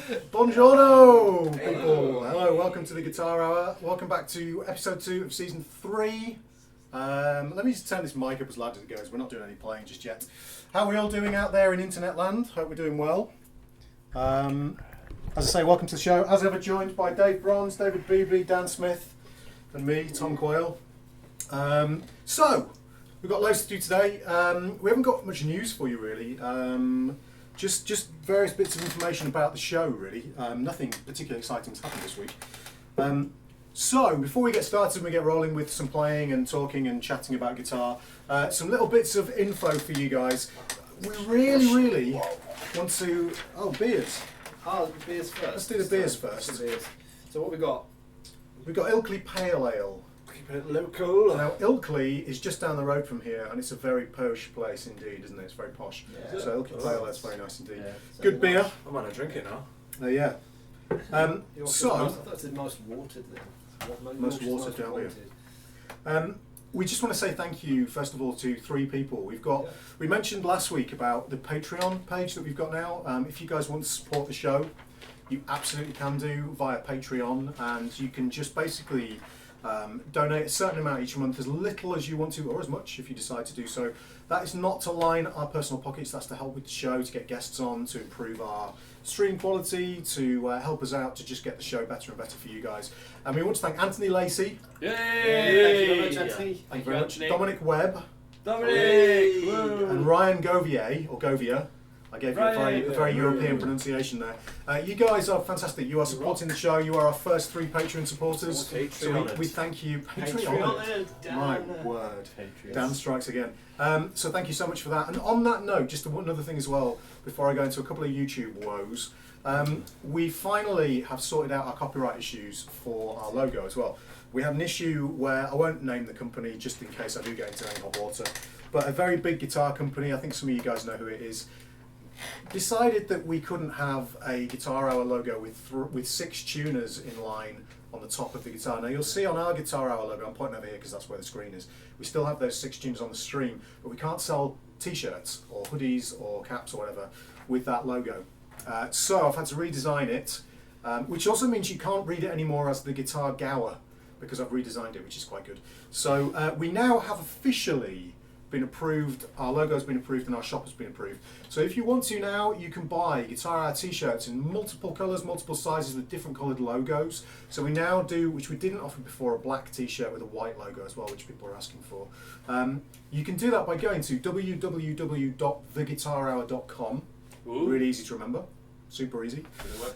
Buongiorno, people. Hello, welcome to the Guitar Hour. Welcome back to episode 2 of season 3. Let me just turn this mic up as loud as it goes. We're not doing any playing just yet. How are we all doing out there in internet land? Hope we're doing well. As I say, welcome to the show. As ever, joined by Dave Bronze, David Beebe, Dan Smith, and me, Tom Quayle. So, we've got loads to do today. We haven't got much news for you, really. Just various bits of information about the show, really. Nothing particularly exciting has happened this week. So, before we get started and we get rolling with some playing and talking and chatting about guitar, some little bits of info for you guys. We really want to... Oh, beers. Oh, the beers first. Let's do the beers first. So what we got? We've got Ilkley Pale Ale. Keep it local. Now, Ilkley is just down the road from here, and it's a very posh place indeed, isn't it? It's very posh. Yeah. So Ilkley Pale Ale is very nice indeed. Yeah. Good beer. I might not drink it now. Yeah. I thought it was the most watered then. Most watered down beer. We just want to say thank you, first of all, to 3 people. We mentioned last week about the Patreon page that we've got now. If you guys want to support the show, you absolutely can do via Patreon, and you can just basically donate a certain amount each month, as little as you want to, or as much if you decide to do so. That is not to line our personal pockets, that's to help with the show, to get guests on, to improve our stream quality, to help us out, to just get the show better and better for you guys. And we want to thank Anthony Lacey. Yay! Thank you very much, Anthony. Thank you very much. Dominic Webb. Dominic! And Ryan Govier, or Govia. I gave you a very European pronunciation there. You guys are fantastic. You are supporting the show. You are our first 3 Patreon supporters. So we thank you. Patreon. My word. Dan strikes again. So thank you so much for that. And on that note, just another thing as well, before I go into a couple of YouTube woes, we finally have sorted out our copyright issues for our logo as well. We had an issue where, I won't name the company just in case I do get into any hot water, but a very big guitar company, I think some of you guys know who it is, decided that we couldn't have a Guitar Hour logo with 6 tuners in line on the top of the guitar. Now you'll see on our Guitar Hour logo, I'm pointing over here because that's where the screen is, we still have those 6 tuners on the stream, but we can't sell t-shirts or hoodies or caps or whatever with that logo. So I've had to redesign it, which also means you can't read it anymore as the Guitar Gower, because I've redesigned it, which is quite good. So we now have officially been approved, our logo's been approved and our shop has been approved. So if you want to now, you can buy Guitar Hour t-shirts in multiple colours, multiple sizes with different coloured logos. So we now do, which we didn't offer before, a black t-shirt with a white logo as well, which people are asking for. You can do that by going to www.theguitarhour.com. Really easy to remember. Super easy.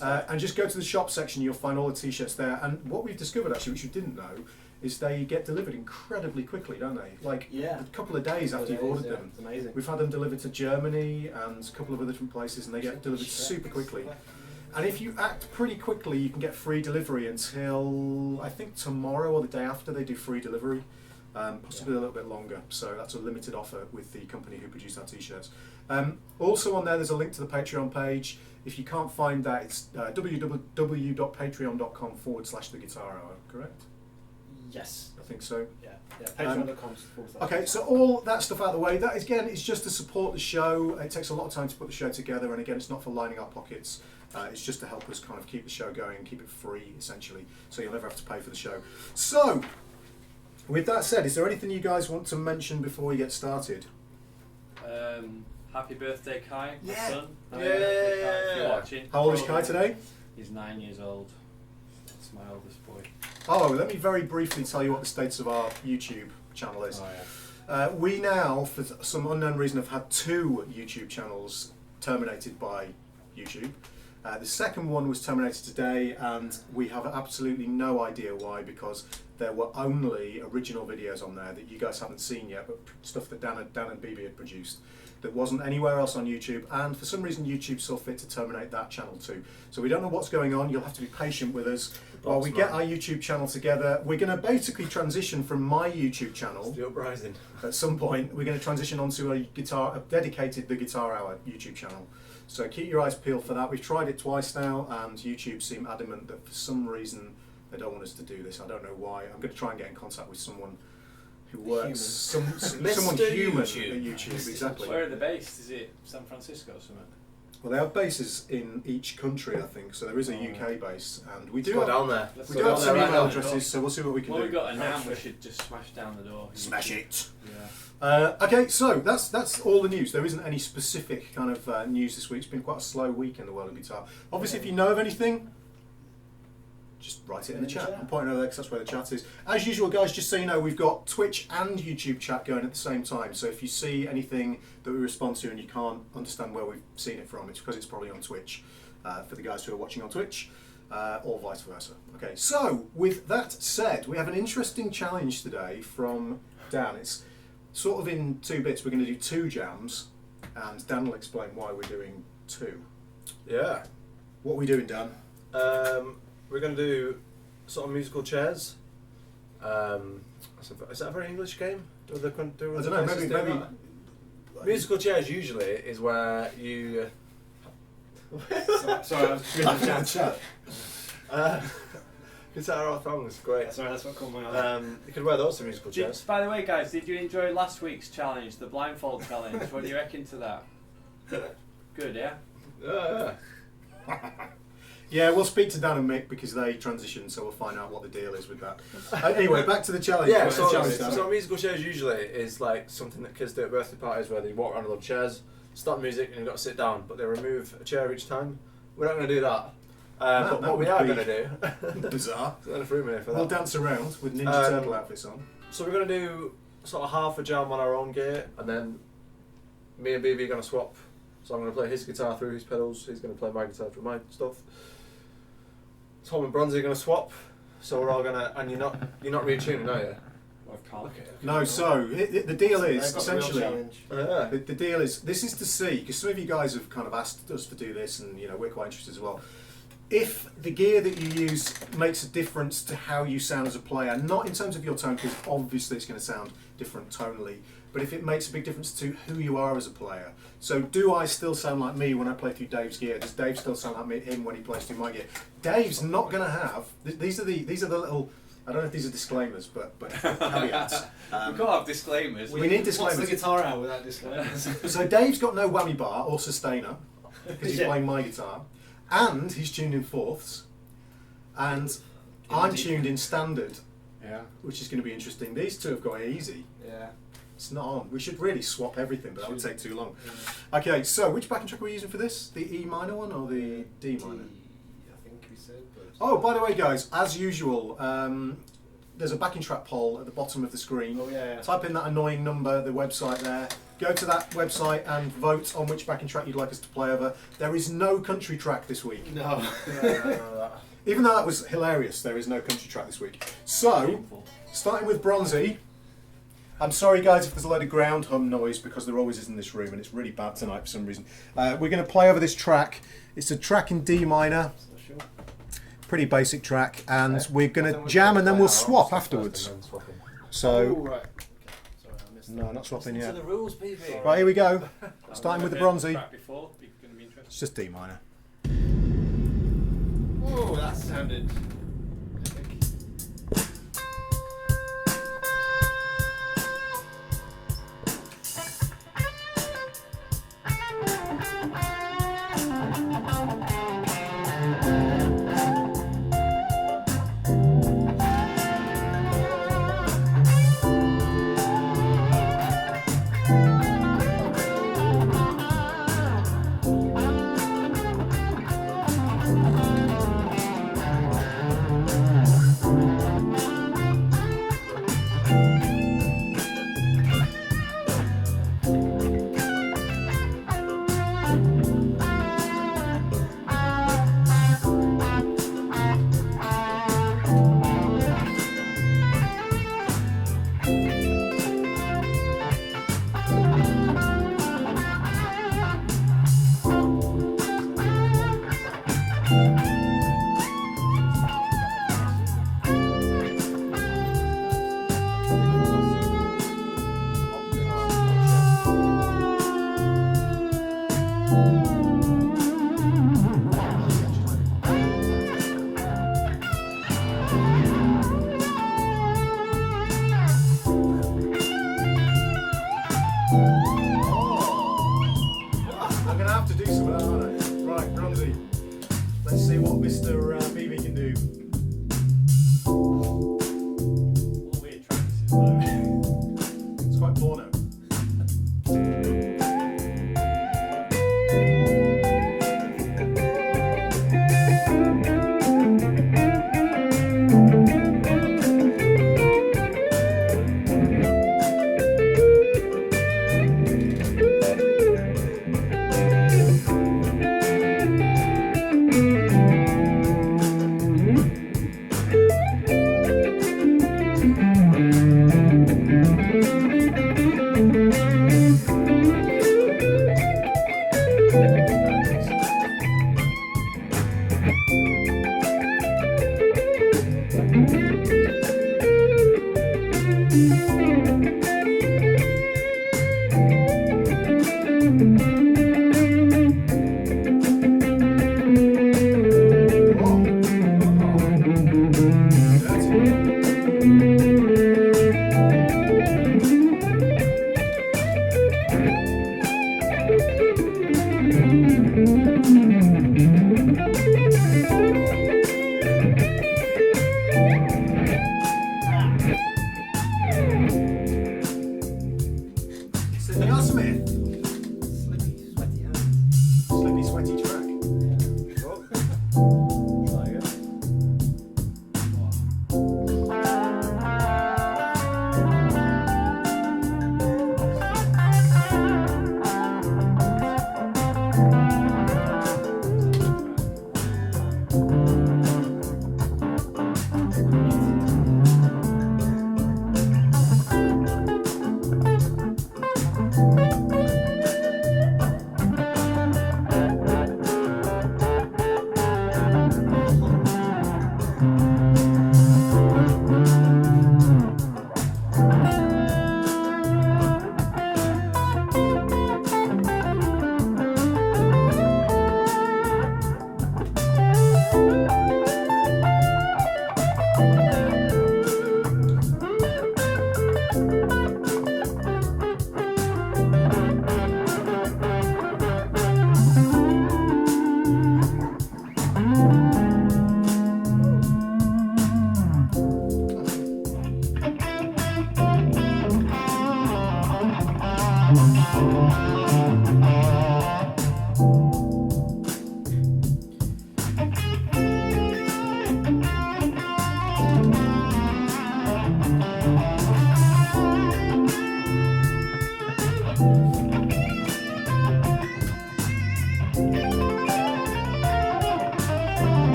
And just go to the shop section, you'll find all the t-shirts there. And what we've discovered actually, which you didn't know, is they get delivered incredibly quickly, don't they? Like a couple of days after you've ordered them. It's amazing. We've had them delivered to Germany and a couple of other different places, and they get delivered super quickly. And if you act pretty quickly, you can get free delivery until, I think, tomorrow or the day after they do free delivery. Possibly a little bit longer. So that's a limited offer with the company who produce our t-shirts. Also on there's a link to the Patreon page. If you can't find that, it's www.patreon.com/the Guitar Hour, correct? Yes. I think so. Yeah. Patreon.com. Okay, so all that stuff out of the way, that again is just to support the show. It takes a lot of time to put the show together, and again, it's not for lining our pockets. It's just to help us kind of keep the show going and keep it free, essentially, so you'll never have to pay for the show. So, with that said, is there anything you guys want to mention before we get started? Happy birthday, Kai, my son. Yeah. If you're watching. How old is Kai today? He's 9 years old. That's my oldest boy. Oh, let me very briefly tell you what the status of our YouTube channel is. We now, for some unknown reason, have had 2 YouTube channels terminated by YouTube. The second one was terminated today, and we have absolutely no idea why, because there were only original videos on there that you guys haven't seen yet, but stuff that Dan and Bibi had produced that wasn't anywhere else on YouTube, and for some reason YouTube saw fit to terminate that channel too. So we don't know what's going on. You'll have to be patient with us while we get our YouTube channel together. We're going to basically transition from my YouTube channel. The uprising. At some point, we're going to transition onto a dedicated The Guitar Hour YouTube channel. So keep your eyes peeled for that. We've tried it twice now, and YouTube seem adamant that for some reason they don't want us to do this. I don't know why. I'm going to try and get in contact with someone who works, someone human at YouTube, exactly. Where are they based? Is it San Francisco or something? Well, they have bases in each country, I think. So there is a UK base, and we do Go have, down there. we do have some right email down the addresses. So we'll see what we can Well, do. we've got a NAM, we should just smash down the door. Smash it. Yeah. Okay, so that's all the news. There isn't any specific kind of news this week. It's been quite a slow week in the world of guitar. Obviously, if you know of anything, just write it in the chat. I'm pointing over there because that's where the chat is. As usual, guys, just so you know, we've got Twitch and YouTube chat going at the same time. So if you see anything that we respond to and you can't understand where we've seen it from, it's because it's probably on Twitch for the guys who are watching on Twitch, or vice versa. Okay, so with that said, we have an interesting challenge today from Dan. It's sort of in two bits. We're going to do 2 jams, and Dan will explain why we're doing 2. Yeah. What are we doing, Dan? We're going to do sort of musical chairs. Is that a very English game? I don't know, maybe Musical chairs usually is where you... Sorry, I was just chat. Guitar or thongs, great. Sorry, that's what caught my eye. You could wear those to musical chairs. By the way, guys, did you enjoy last week's challenge, the blindfold challenge? What do you reckon to that? Good, yeah? Yeah. Yeah, we'll speak to Dan and Mick because they transitioned, so we'll find out what the deal is with that. Anyway, back to the challenge. Yeah, What's the challenge, Dan? so musical chairs usually is like something that kids do at birthday parties where they walk around a lot of chairs, start music, and you've got to sit down, but they remove a chair each time. We're not going to do that. But that what we would are be going to do... bizarre. for that. We'll dance around with Ninja Turtle outfits on. So we're going to do sort of half a jam on our own gear, and then me and BB are going to swap. So I'm going to play his guitar through his pedals, he's going to play my guitar through my stuff. Tom and Bronzy are going to swap, so we're all going to... And you're not retuning, are you? I can't. Okay. No, so the deal is, essentially... Yeah. The deal is, this is to see, because some of you guys have kind of asked us to do this, and you know we're quite interested as well. If the gear that you use makes a difference to how you sound as a player, not in terms of your tone, because obviously it's going to sound different tonally, but if it makes a big difference to who you are as a player. So do I still sound like me when I play through Dave's gear? Does Dave still sound like him when he plays through my gear? Dave's not going to have, these are the little, I don't know if these are disclaimers, but caveats. We can't have disclaimers. We need disclaimers. What's the guitar out without disclaimers? So Dave's got no whammy bar or sustainer because he's Yeah. playing my guitar, and he's tuned in fourths, and I'm tuned in standard, Yeah. which is going to be interesting. These two have got easy. Yeah. It's not on. We should really swap everything, but that would take too long. Okay, so which backing track are we using for this? The E minor one or the D minor? I think we said. But Oh, by the way, guys, as usual, there's a backing track poll at the bottom of the screen. Oh yeah. Type in that annoying number, the website there. Go to that website and vote on which backing track you'd like us to play over. There is no country track this week. No. Even though that was hilarious, there is no country track this week. So, starting with Bronzy. I'm sorry guys if there's a load of ground hum noise because there always is in this room and it's really bad tonight for some reason. We're going to play over this track. It's a track in D minor. Sure. Pretty basic track, and we're going to jam and then we'll swap afterwards. Oh, So, right. Okay. Sorry, I missed no, not swapping To yet. the rules, BB. Right, here we go. Starting with the Bronzy. Track before, it's going to be interesting. It's just D minor. Whoa, that sounded epic. I'm going to have to do some of that, aren't I? Let's see what Mr. BB can do. What weird track this is though. It's quite porno.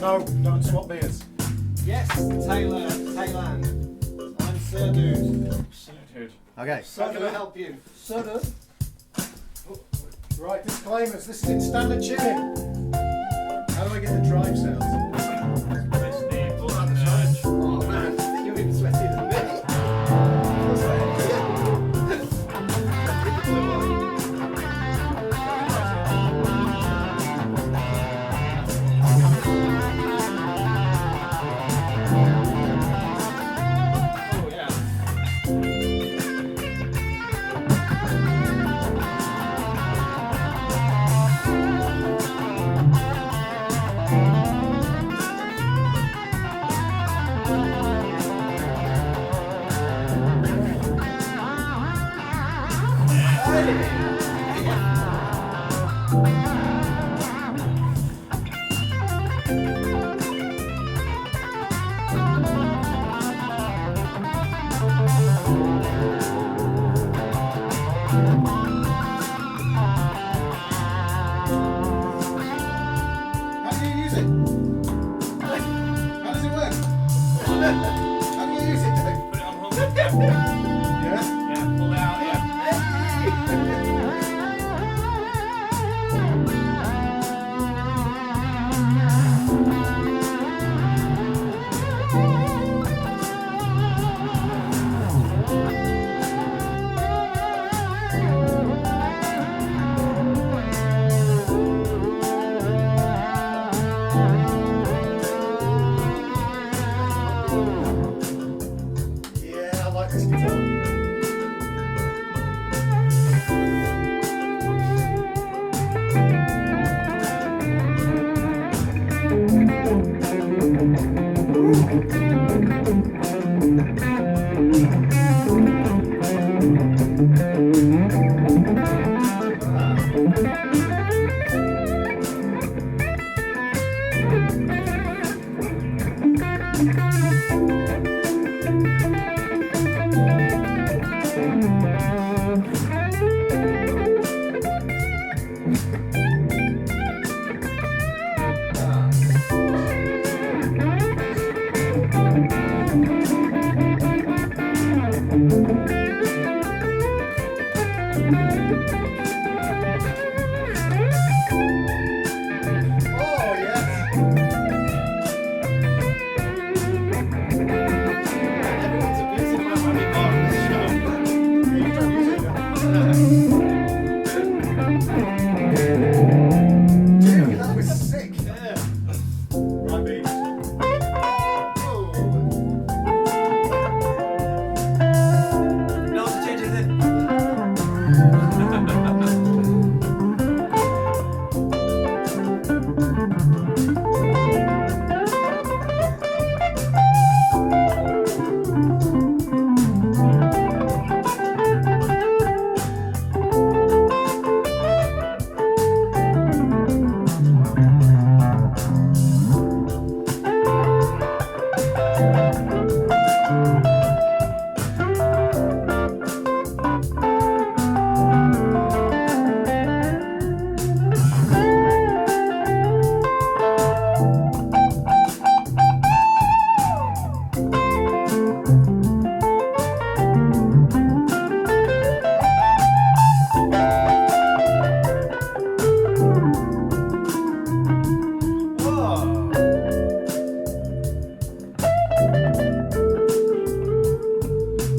No, don't swap beers. Yes, Taylor, Thailand. I'm Sir Dude. Sir Dude. Okay. How can I help you? Sir Dude. Right, disclaimers. This is in standard tuning. How do I get the drive sounds? Press the button urge. Oh man, you're even sweatier than me. Oh yeah. Yeah, pull it out, yeah. Yeah, I like this guitar. Oh, yes. Everyone's abusing my money bar on this show. You don't use it now. Dude, that was sick. Yeah. Right, Beans. No, to change it in.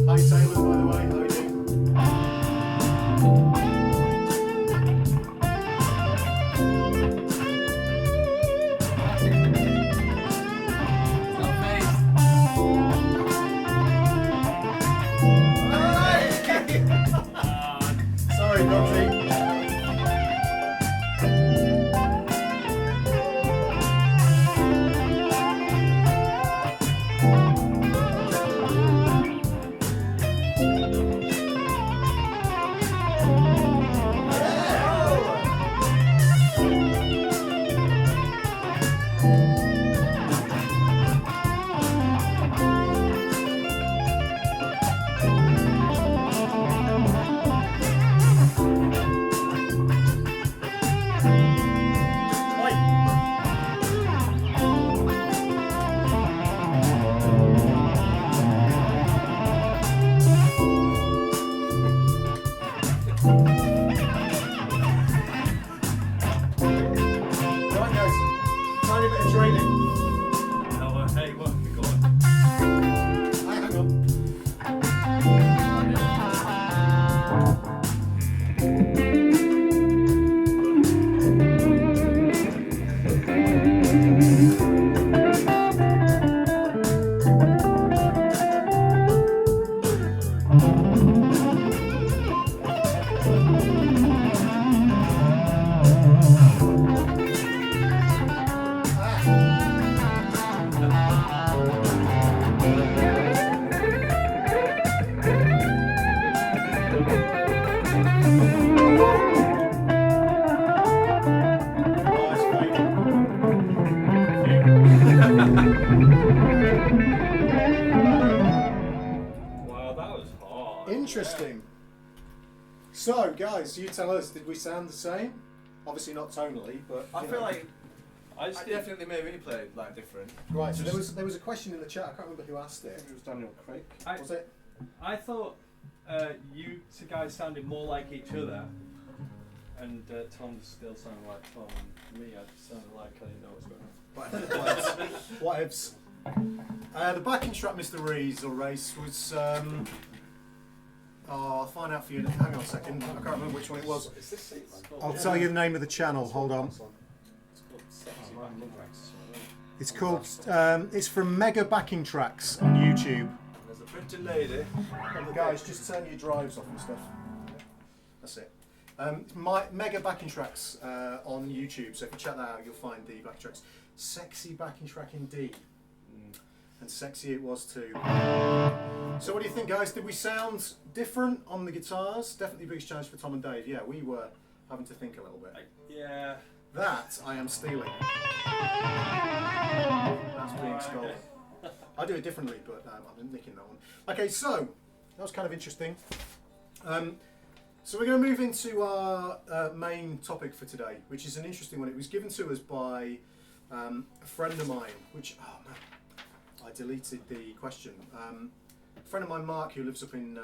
Hi, Taylor, by the way. How are you doing? Sorry, Bronte. Right, guys. Tiny bit of training. Hey, what? Go on. Hang on. Wow, that was hard. Interesting. So, guys, you tell us, did we sound the same? Obviously not tonally, but I you feel know. like I I just definitely maybe played like different. Right. So there was a question in the chat. I can't remember who asked it. It was Daniel Craig. Was it? I thought you two guys sounded more like each other, and Tom still sounded like Tom, and me, I just sounded like I didn't know what's going on. Whatevs. The backing track, Mr. Rees or Race, was. I'll find out for you. Hang on a second. I can't remember which one it was. Is this seat, man? I'll tell you the name of the channel. Hold on. It's called Sexy Backing Tracks. It's called. It's from Mega Backing Tracks on YouTube. There's a pretty lady. Guys, just turn your drives off and stuff. That's it. My Mega Backing Tracks on YouTube. So if you check that out, you'll find the backing tracks. Sexy backing track indeed. And sexy it was too. So what do you think, guys? Did we sound different on the guitars? Definitely biggest challenge for Tom and Dave. Yeah, we were having to think a little bit. Yeah. That I am stealing. That's being stolen. I do it differently, but I'm nicking that one. Okay, so that was kind of interesting. So we're going to move into our main topic for today, which is an interesting one. It was given to us by a friend of mine, which, oh man, I deleted the question. A friend of mine, Mark, who lives up in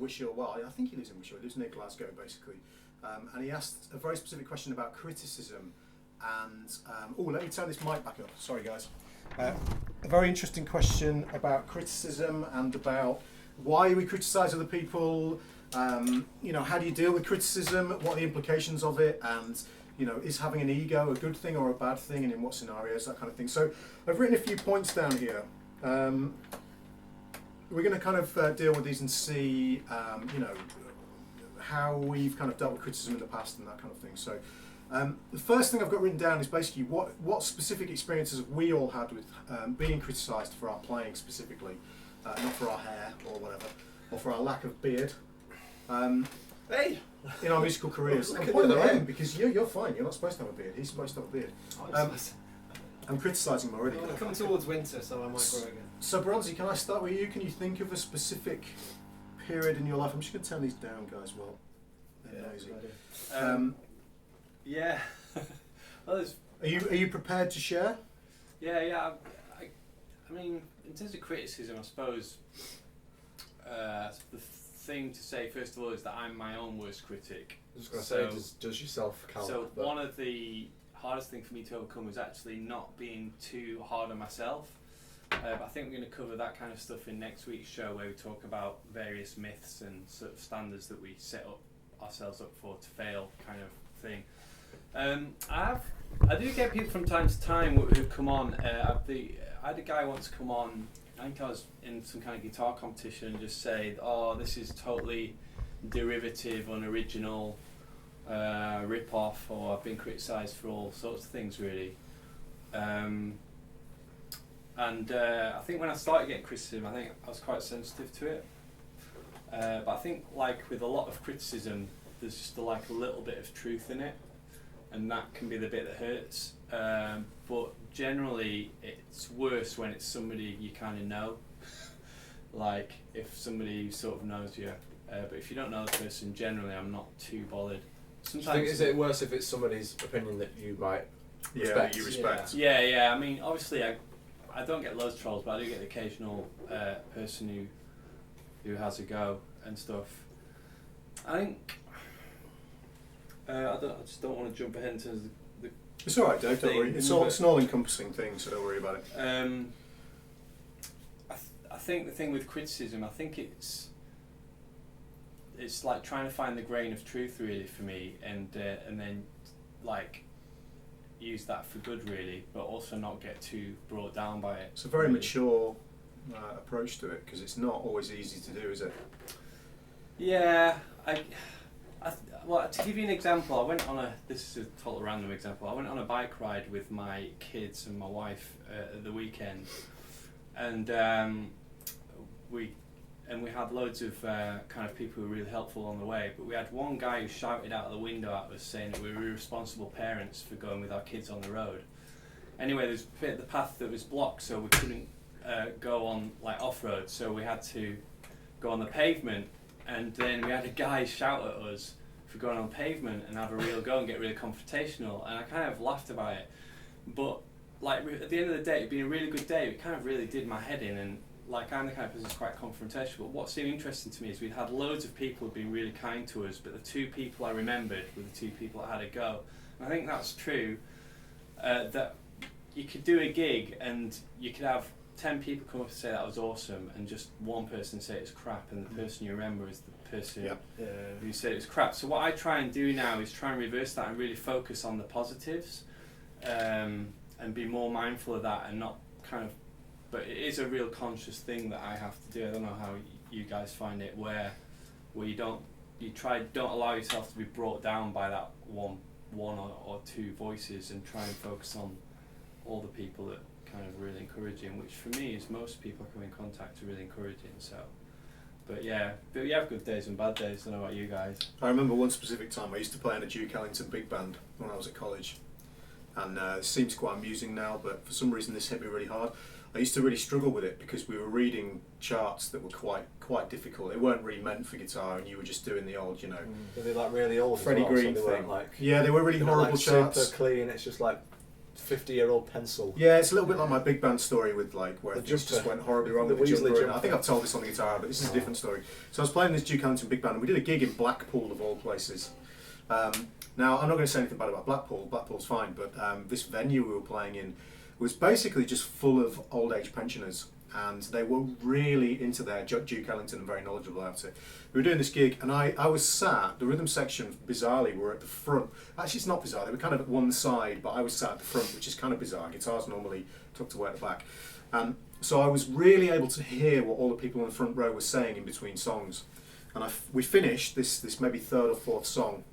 Wishaw, well, I think he lives in Wishaw, he lives near Glasgow basically, and he asked a very specific question about criticism and, let me turn this mic back up, sorry guys. A very interesting question about criticism and about why we criticise other people, how do you deal with criticism, what are the implications of it, and is having an ego a good thing or a bad thing, and in what scenarios, that kind of thing. So I've written a few points down here. We're going to kind of deal with these and see, how we've kind of dealt with criticism in the past and that kind of thing. So the first thing I've got written down is basically what specific experiences have we all had with being criticised for our playing specifically, not for our hair or whatever, or for our lack of beard. Hey! In our musical careers. I'm Look at pointing you, at him right? because you're fine. You're not supposed to have a beard. He's supposed to have a beard. I'm criticising him already. Well, come towards winter, so I might grow again. So Bronzy, can I start with you? Can you think of a specific period in your life? I'm just going to turn these down, guys. Well, they're noisy. Yeah. Well, Are you prepared to share? yeah. I mean, in terms of criticism, I suppose the thing to say first of all is that I'm my own worst critic. I was just going to say, does yourself count? So one of the hardest things for me to overcome was actually not being too hard on myself. But I think we're going to cover that kind of stuff in next week's show, where we talk about various myths and sort of standards that we set ourselves up for to fail, kind of thing. I do get people from time to time who've come on. I had a guy once come on. I think I was in some kind of guitar competition and just say, "Oh, this is totally derivative, unoriginal, rip-off," or I've been criticised for all sorts of things, really. I think when I started getting criticism, I think I was quite sensitive to it. But I think, like with a lot of criticism, there's just a little bit of truth in it, and that can be the bit that hurts. But generally, it's worse when it's somebody you kind of know. Like if somebody sort of knows you. But if you don't know the person, generally, I'm not too bothered. Sometimes Is it worse if it's somebody's opinion that you might respect? You respect. Yeah. I mean, obviously, I don't get loads of trolls, but I do get the occasional person who has a go and stuff. I think I just don't want to jump ahead into the It's all right, Dave. Don't worry. It's an all-encompassing thing, so don't worry about it. I think the thing with criticism, I think it's like trying to find the grain of truth, really, for me, and then like use that for good, really, but also not get too brought down by it. It's a very really mature approach to it, because it's not always easy to do, is it? Yeah, well, to give you an example, this is a total random example. I went on a bike ride with my kids and my wife at the weekend, and we had loads of kind of people who were really helpful on the way, but we had one guy who shouted out of the window at us saying that we were irresponsible parents for going with our kids on the road. Anyway, there's the path that was blocked, so we couldn't go on off-road, so we had to go on the pavement, and then we had a guy shout at us for going on pavement and have a real go and get really confrontational, and I kind of laughed about it, but at the end of the day, it'd been a really good day. It kind of really did my head in, and like I'm the kind of person who's quite confrontational, but what seemed interesting to me is we'd had loads of people who'd been really kind to us, but the two people I remembered were the two people that had a go. And I think that's true, that you could do a gig and you could have 10 people come up and say that was awesome, and just one person say it's crap, and the person you remember is the person who said it was crap. So what I try and do now is try and reverse that and really focus on the positives, and be more mindful of that, and not kind of, but it is a real conscious thing that I have to do. I don't know how you guys find it, where you don't allow yourself to be brought down by that one or two voices, and try and focus on all the people that kind of really encouraging, which for me is most people I come in contact are really encouraging. So, but you have good days and bad days. I don't know about you guys. I remember one specific time I used to play in a Duke Ellington big band when I was at college, and it seems quite amusing now, but for some reason this hit me really hard. I used to really struggle with it because we were reading charts that were quite difficult. They weren't really meant for guitar, and you were just doing the old, Were they like really old? Freddie Green so they thing. weren't like, Yeah, they were really horrible like charts. Super clean. It's just like 50-year-old pencil. Yeah, it's a little bit like my big band story with like where The things just jumper. went horribly wrong The with the Weasley jumper. jumper. I think I've told this on the guitar, but this is a different story. So I was playing this Duke Ellington big band, and we did a gig in Blackpool of all places. Now I'm not going to say anything bad about Blackpool. Blackpool's fine, but this venue we were playing in was basically just full of old age pensioners, and they were really into their Duke Ellington and very knowledgeable about it. We were doing this gig, and I was sat, the rhythm section bizarrely were at the front. Actually, it's not bizarre, they were kind of at one side, but I was sat at the front, which is kind of bizarre. Guitars normally tucked away at the back. So I was really able to hear what all the people in the front row were saying in between songs. And we finished this maybe third or fourth song.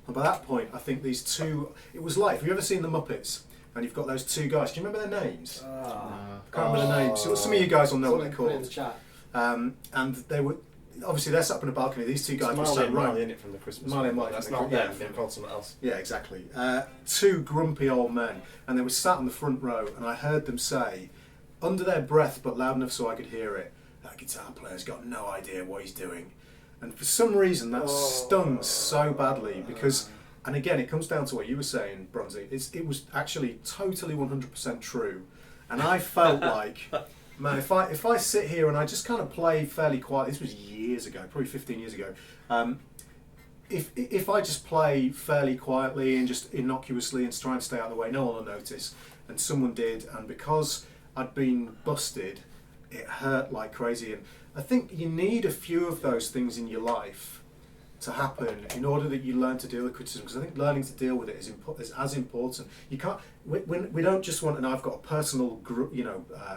And by that point, I think these two, it was like, have you ever seen the Muppets? And you've got those two guys. Do you remember their names? I can't remember their names. So some of you guys will know what they're In called. the chat. And they were obviously they're sat up in a balcony. These two guys were sat right. in it from the Christmas. Marley and one. Marley That's from not the- them. yeah, They're from- called something else. Yeah, exactly. Two grumpy old men, and they were sat in the front row, and I heard them say, under their breath but loud enough so I could hear it, "That guitar player's got no idea what he's doing." And for some reason that stung so badly because. And again, it comes down to what you were saying, Bronzy. It was actually totally 100% true, and I felt like, man, if I sit here and I just kind of play fairly quiet. This was years ago, probably 15 years ago. If I just play fairly quietly and just innocuously and try and stay out of the way, no one will notice. And someone did, and because I'd been busted, it hurt like crazy. And I think you need a few of those things in your life to happen in order that you learn to deal with criticism, because I think learning to deal with it is as important. You can't. We don't just want, and I've got a personal,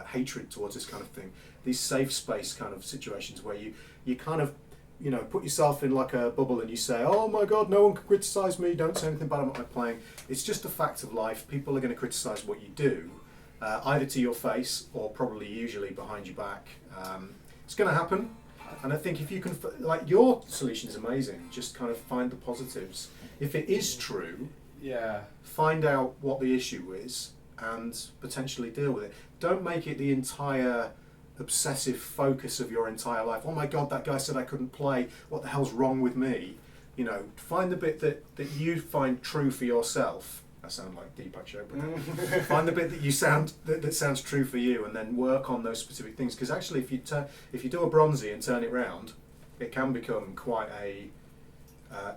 hatred towards this kind of thing. These safe space kind of situations where you kind of, put yourself in like a bubble and you say, "Oh my God, no one can criticise me. Don't say anything bad about my playing." It's just a fact of life. People are going to criticise what you do, either to your face or probably usually behind your back. It's going to happen. And I think if you can, your solution is amazing. Just kind of find the positives. If it is true, find out what the issue is and potentially deal with it. Don't make it the entire obsessive focus of your entire life. Oh my God, that guy said I couldn't play. What the hell's wrong with me? Find the bit that you find true for yourself. I sound like Deepak Chopra. Find the bit that sounds true for you, and then work on those specific things. Because actually, if you do a Bronzy and turn it round, it can become quite a.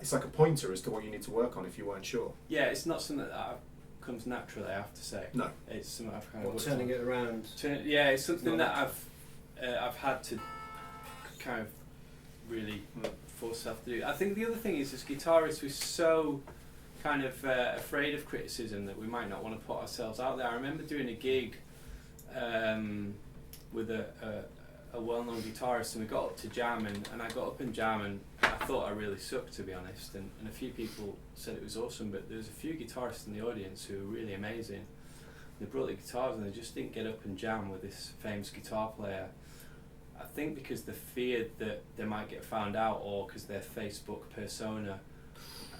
It's like a pointer as to what you need to work on if you weren't sure. Yeah, it's not something that comes naturally, I have to say. No, it's something I've kind of worked turning on. it around. It's something that I've had to kind of really force myself to do. I think the other thing is, as guitarists, we're so kind of afraid of criticism that we might not want to put ourselves out there. I remember doing a gig with a well-known guitarist, and we got up to jam, and I got up and jam, and I thought I really sucked, to be honest, and a few people said it was awesome, but there was a few guitarists in the audience who were really amazing. They brought the guitars and they just didn't get up and jam with this famous guitar player. I think because they feared that they might get found out, or because their Facebook persona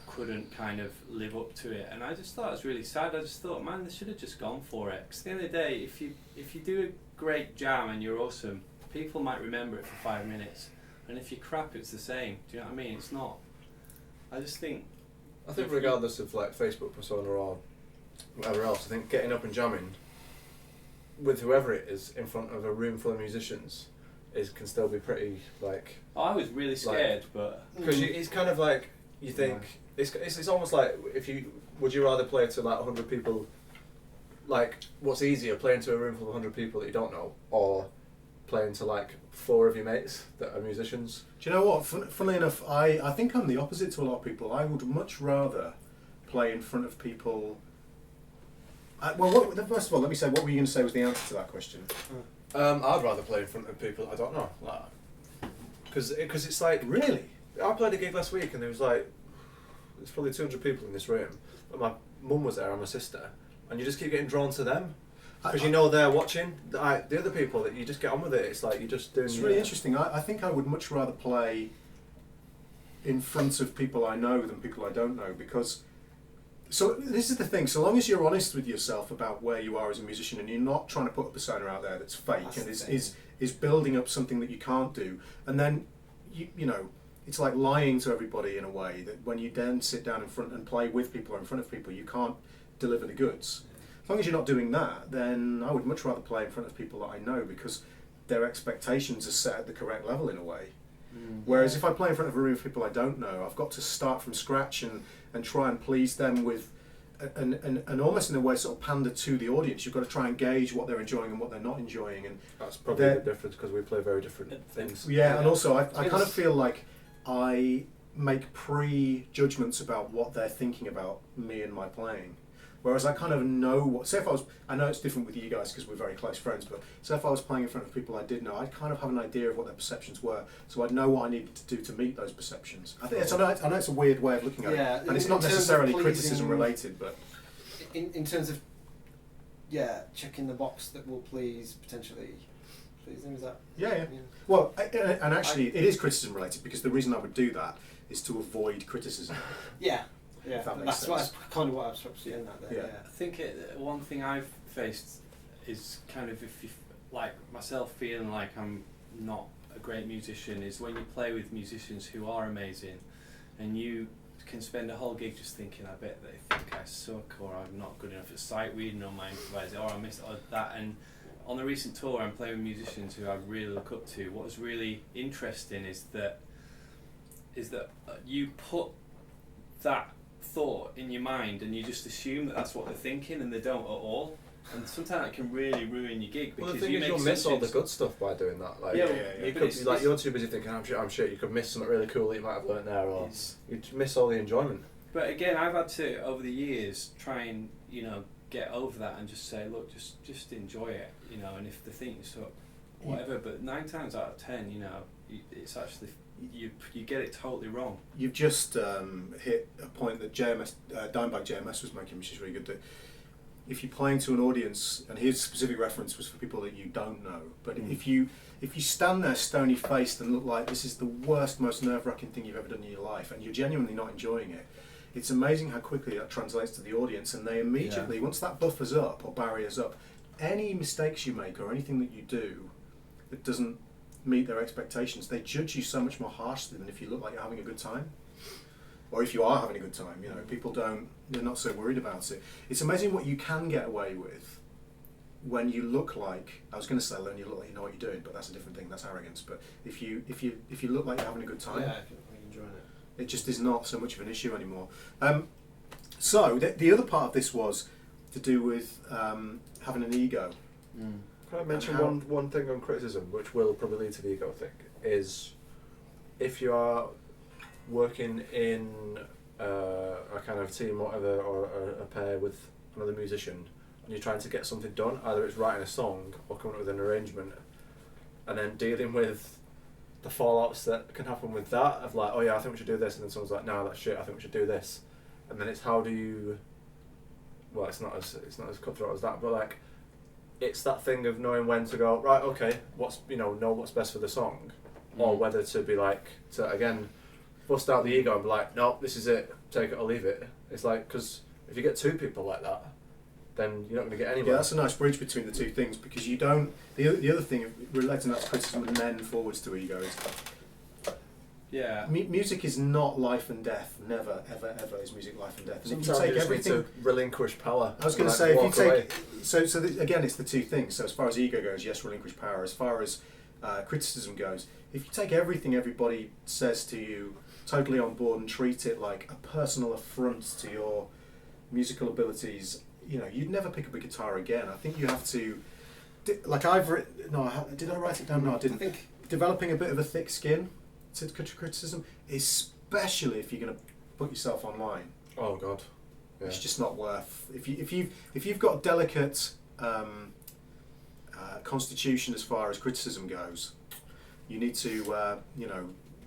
couldn't kind of live up to it, and I just thought it was really sad. I just thought, man, they should have just gone for it. Because at the end of the day, if you do a great jam and you're awesome, people might remember it for 5 minutes, and if you're crap, it's the same. Do you know what I mean? It's not. I think regardless of like Facebook persona or whatever else, I think getting up and jamming with whoever it is in front of a room full of musicians can still be pretty like. I was really scared, but because it's kind of like you think it's almost like would you rather play to like 100 people, like what's easier, playing to a room full of 100 people that you don't know, or playing to like 4 of your mates that are musicians? Do you know what? Funnily enough, I think I'm the opposite to a lot of people. I would much rather play in front of people. First of all, let me say, what were you going to say was the answer to that question? I'd rather play in front of people I don't know, because it's like, really. I played a gig last week and there's probably 200 people in this room, but my mum was there and my sister, and you just keep getting drawn to them because you know they're watching. The other people that you just get on with it. It's like you're just doing. It's really interesting. I think I would much rather play in front of people I know than people I don't know, because. So this is the thing, so long as you're honest with yourself about where you are as a musician and you're not trying to put a persona out there that's fake and is building up something that you can't do, and then you know, it's like lying to everybody in a way that when you then sit down in front and play with people or in front of people, you can't deliver the goods. As long as you're not doing that, then I would much rather play in front of people that I know, because their expectations are set at the correct level in a way. Whereas if I play in front of a room of people I don't know, I've got to start from scratch and try and please them with, and almost in a way sort of pander to the audience. You've got to try and gauge what they're enjoying and what they're not enjoying. And that's probably the difference, because we play very different things. Yeah, and also I kind of feel like I make pre-judgments about what they're thinking about me and my playing. Whereas I kind of know I know it's different with you guys because we're very close friends, but say if I was playing in front of people I did know, I'd kind of have an idea of what their perceptions were, so I'd know what I needed to do to meet those perceptions. I know it's a weird way of looking at it, and it's not necessarily criticism related, but... In terms of, checking the box that will potentially please them, is that... Yeah. Well, and actually it is criticism related, because the reason I would do that is to avoid criticism. Yeah, that's kind of what I was getting at there. Yeah. I think one thing I've faced is kind of, if you like myself feeling like I'm not a great musician, is when you play with musicians who are amazing, and you can spend a whole gig just thinking, I bet they think I suck, or I'm not good enough at sight reading, or my improvising, or I missed that. And on the recent tour, I'm playing with musicians who I really look up to. What was really interesting is that you put that thought in your mind and you just assume that that's what they're thinking, and they don't at all. And sometimes it can really ruin your gig, because you'll miss all the good stuff by doing that. Like, you could be like, you're too busy thinking, I'm sure you could miss something really cool that you might have learnt there, or you'd miss all the enjoyment. But again, I've had to, over the years, try and get over that and just say, look, just enjoy it, and if they think you suck, whatever. But 9 times out of 10, it's actually you get it totally wrong. You've just hit a point that Dimebag JMS was making, which is really good. That if you're playing to an audience, and his specific reference was for people that you don't know, but if you stand there stony faced and look like this is the worst, most nerve-wracking thing you've ever done in your life, and you're genuinely not enjoying it, it's amazing how quickly that translates to the audience, and they immediately, once that buffer's up or barrier's up, any mistakes you make or anything that you do that doesn't meet their expectations, they judge you so much more harshly than if you look like you're having a good time. Or if you are having a good time, people they're not so worried about it. It's amazing what you can get away with when you look like, I was going to say when you look like you know what you're doing, but that's a different thing, that's arrogance. But if you look like you're having a good time, if you're enjoying it, it just is not so much of an issue anymore. So the other part of this was to do with having an ego. Can I mention one thing on criticism, which will probably lead to the ego thing, is if you are working in a kind of team or whatever, or a pair with another musician, and you're trying to get something done, either it's writing a song or coming up with an arrangement, and then dealing with the fallouts that can happen with that, of like, oh yeah, I think we should do this, and then someone's like, no, that's shit, I think we should do this, and then it's how do you, well, it's not as cutthroat as that, but like, it's that thing of knowing when to go, right, okay, know what's best for the song, or whether to be like, to again bust out the ego and be like, no, this is it, take it or leave it. It's like, because if you get 2 people like that, then you're not going to get anywhere. Yeah, that's a nice bridge between the 2 things, because you don't. The other thing relating that to criticism and then forwards to ego is Yeah. Music is not life and death. Never, ever, ever is music life and death. And Sometimes if you take just everything, need to relinquish power. I was going to and, say, if you walk away. take again, it's the two things. So as far as ego goes, yes, relinquish power. As far as criticism goes, if you take everything everybody says to you totally on board and treat it like a personal affront to your musical abilities, you'd never pick up a guitar again. I think you have to, like I've written. No, did I write it down? No, I didn't. I think Developing a bit of a thick skin to criticism, especially if you're going to put yourself online. Oh God. Yeah. It's just not worth. If you've got delicate constitution as far as criticism goes, you need to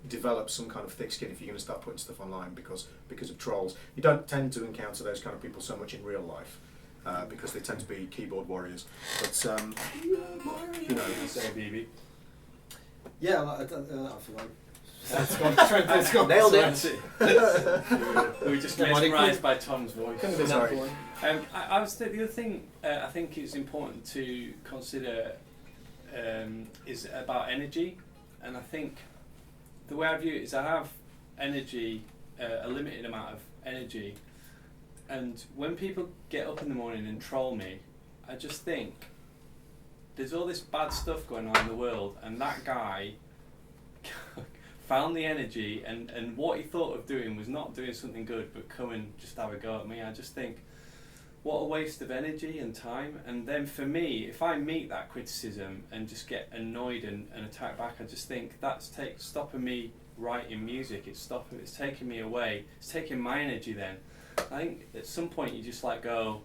develop some kind of thick skin if you're going to start putting stuff online because of trolls. You don't tend to encounter those kind of people so much in real life because they tend to be keyboard warriors. But Say, BB. yeah, I forgot. It's gone. Nailed That's it. it. We were just mesmerised by Tom's voice. Sorry. I was the other thing I think it's important to consider is about energy, and I think the way I view it is I have energy, a limited amount of energy, and when people get up in the morning and troll me, I just think there's all this bad stuff going on in the world, and that guy found the energy, and what he thought of doing was not doing something good but come and just have a go at me. I just think, what a waste of energy and time. And then for me, if I meet that criticism and just get annoyed and attack back, I just think that's stopping me writing music. It's taking me away. It's taking my energy then. I think at some point you just go,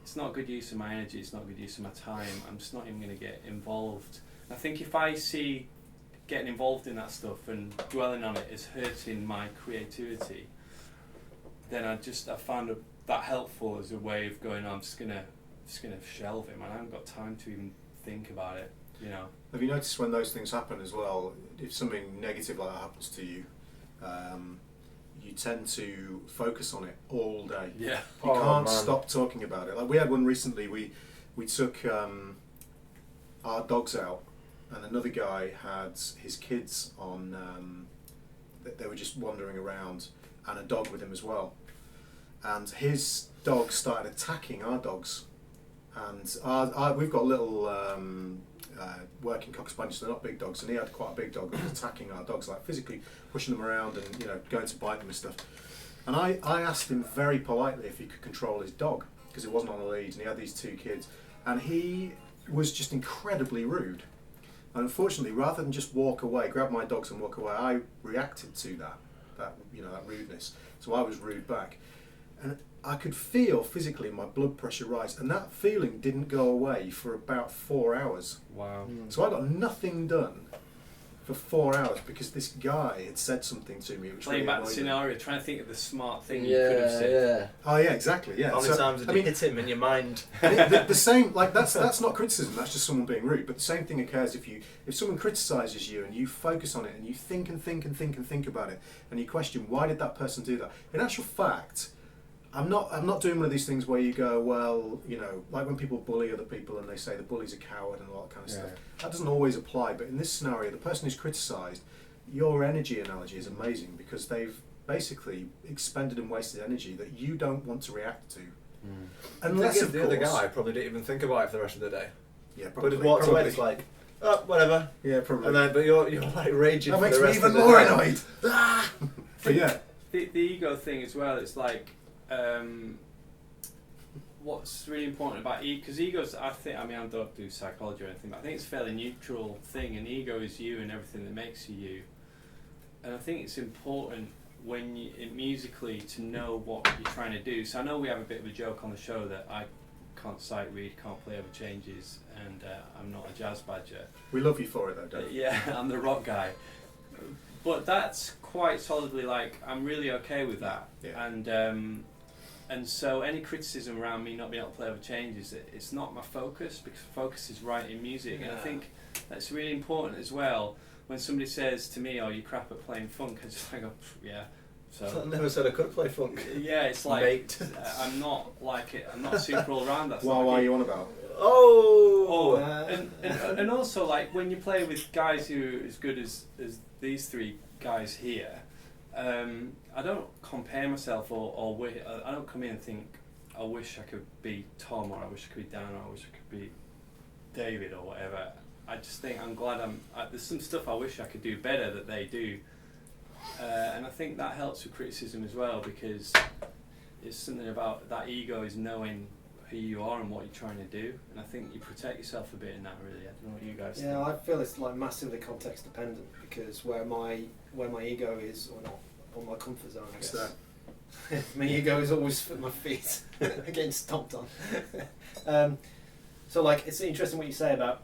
it's not good use of my energy, it's not good use of my time, I'm just not even going to get involved. I think if I see getting involved in that stuff and dwelling on it is hurting my creativity, then I found that helpful as a way of going, I'm just gonna shelve it, man. I haven't got time to even think about it, Have you noticed when those things happen as well, if something negative like that happens to you, you tend to focus on it all day. Yeah. You can't stop talking about it. Like we had one recently, we took our dogs out, and another guy had his kids on, they were just wandering around, and a dog with him as well. And his dogs started attacking our dogs. And we've got little working cocker spaniels, they're not big dogs, and he had quite a big dog that was attacking our dogs, like physically pushing them around and going to bite them and stuff. And I asked him very politely if he could control his dog, because it wasn't on a lead and he had these two kids. And he was just incredibly rude. And unfortunately, rather than just walk away, grab my dogs and walk away, I reacted to that rudeness. So I was rude back. And I could feel physically my blood pressure rise, and that feeling didn't go away for about 4 hours. Wow. So I got nothing done for 4 hours because this guy had said something to me which Playing really back the annoyed me. scenario, trying to think of the smart thing you could have said. Yeah. Oh yeah, exactly. Yeah. How many times did you hit him in your mind? the same, like that's not criticism. That's just someone being rude. But the same thing occurs if someone criticises you and you focus on it and you think and think and think and think about it and you question why did that person do that. In actual fact, I'm not doing one of these things where you go, well, like when people bully other people and they say the bully's a coward and all that kind of stuff. That doesn't always apply. But in this scenario, the person who's criticised, your energy analogy is amazing because they've basically expended and wasted energy that you don't want to react to. Unless, of the course, other guy probably didn't even think about it for the rest of the day. Yeah, probably. But it walked away. probably. It's like, oh, whatever. Yeah, probably. And then, but you're like raging. That for makes the me rest even of the more day. annoyed. But yeah. The ego thing as well, it's like, what's really important about ego, because egos, I don't do psychology or anything, but I think it's a fairly neutral thing, and ego is you and everything that makes you you. And I think it's important when musically to know what you're trying to do. So I know we have a bit of a joke on the show that I can't sight read, can't play over changes, and I'm not a jazz badger. We love you for it though, Dave. Yeah, I'm the rock guy. But that's quite solidly I'm really okay with that. Yeah. And so any criticism around me not being able to play over changes, it's not my focus, because focus is writing music. And I think that's really important as well. When somebody says to me, "Oh, you crap at playing funk," I just go, "Yeah." So I never said I could play funk. yeah, it's like Mate. I'm not like it. I'm not super all around that. Why are you on about? Oh! And also, like, when you play with guys who are as good as these three guys here, I don't compare myself or I don't come in and think, I wish I could be Tom, or I wish I could be Dan, or I wish I could be David, or whatever. I just think I'm glad there's some stuff I wish I could do better that they do. And I think that helps with criticism as well, because it's something about that ego is knowing who you are and what you're trying to do, and I think you protect yourself a bit in that, really. I don't know what you guys think. Yeah, I feel it's like massively context dependent, because where my ego is or not, or my comfort zone, I guess. My ego is always at my feet getting stomped on. So like, it's interesting what you say about,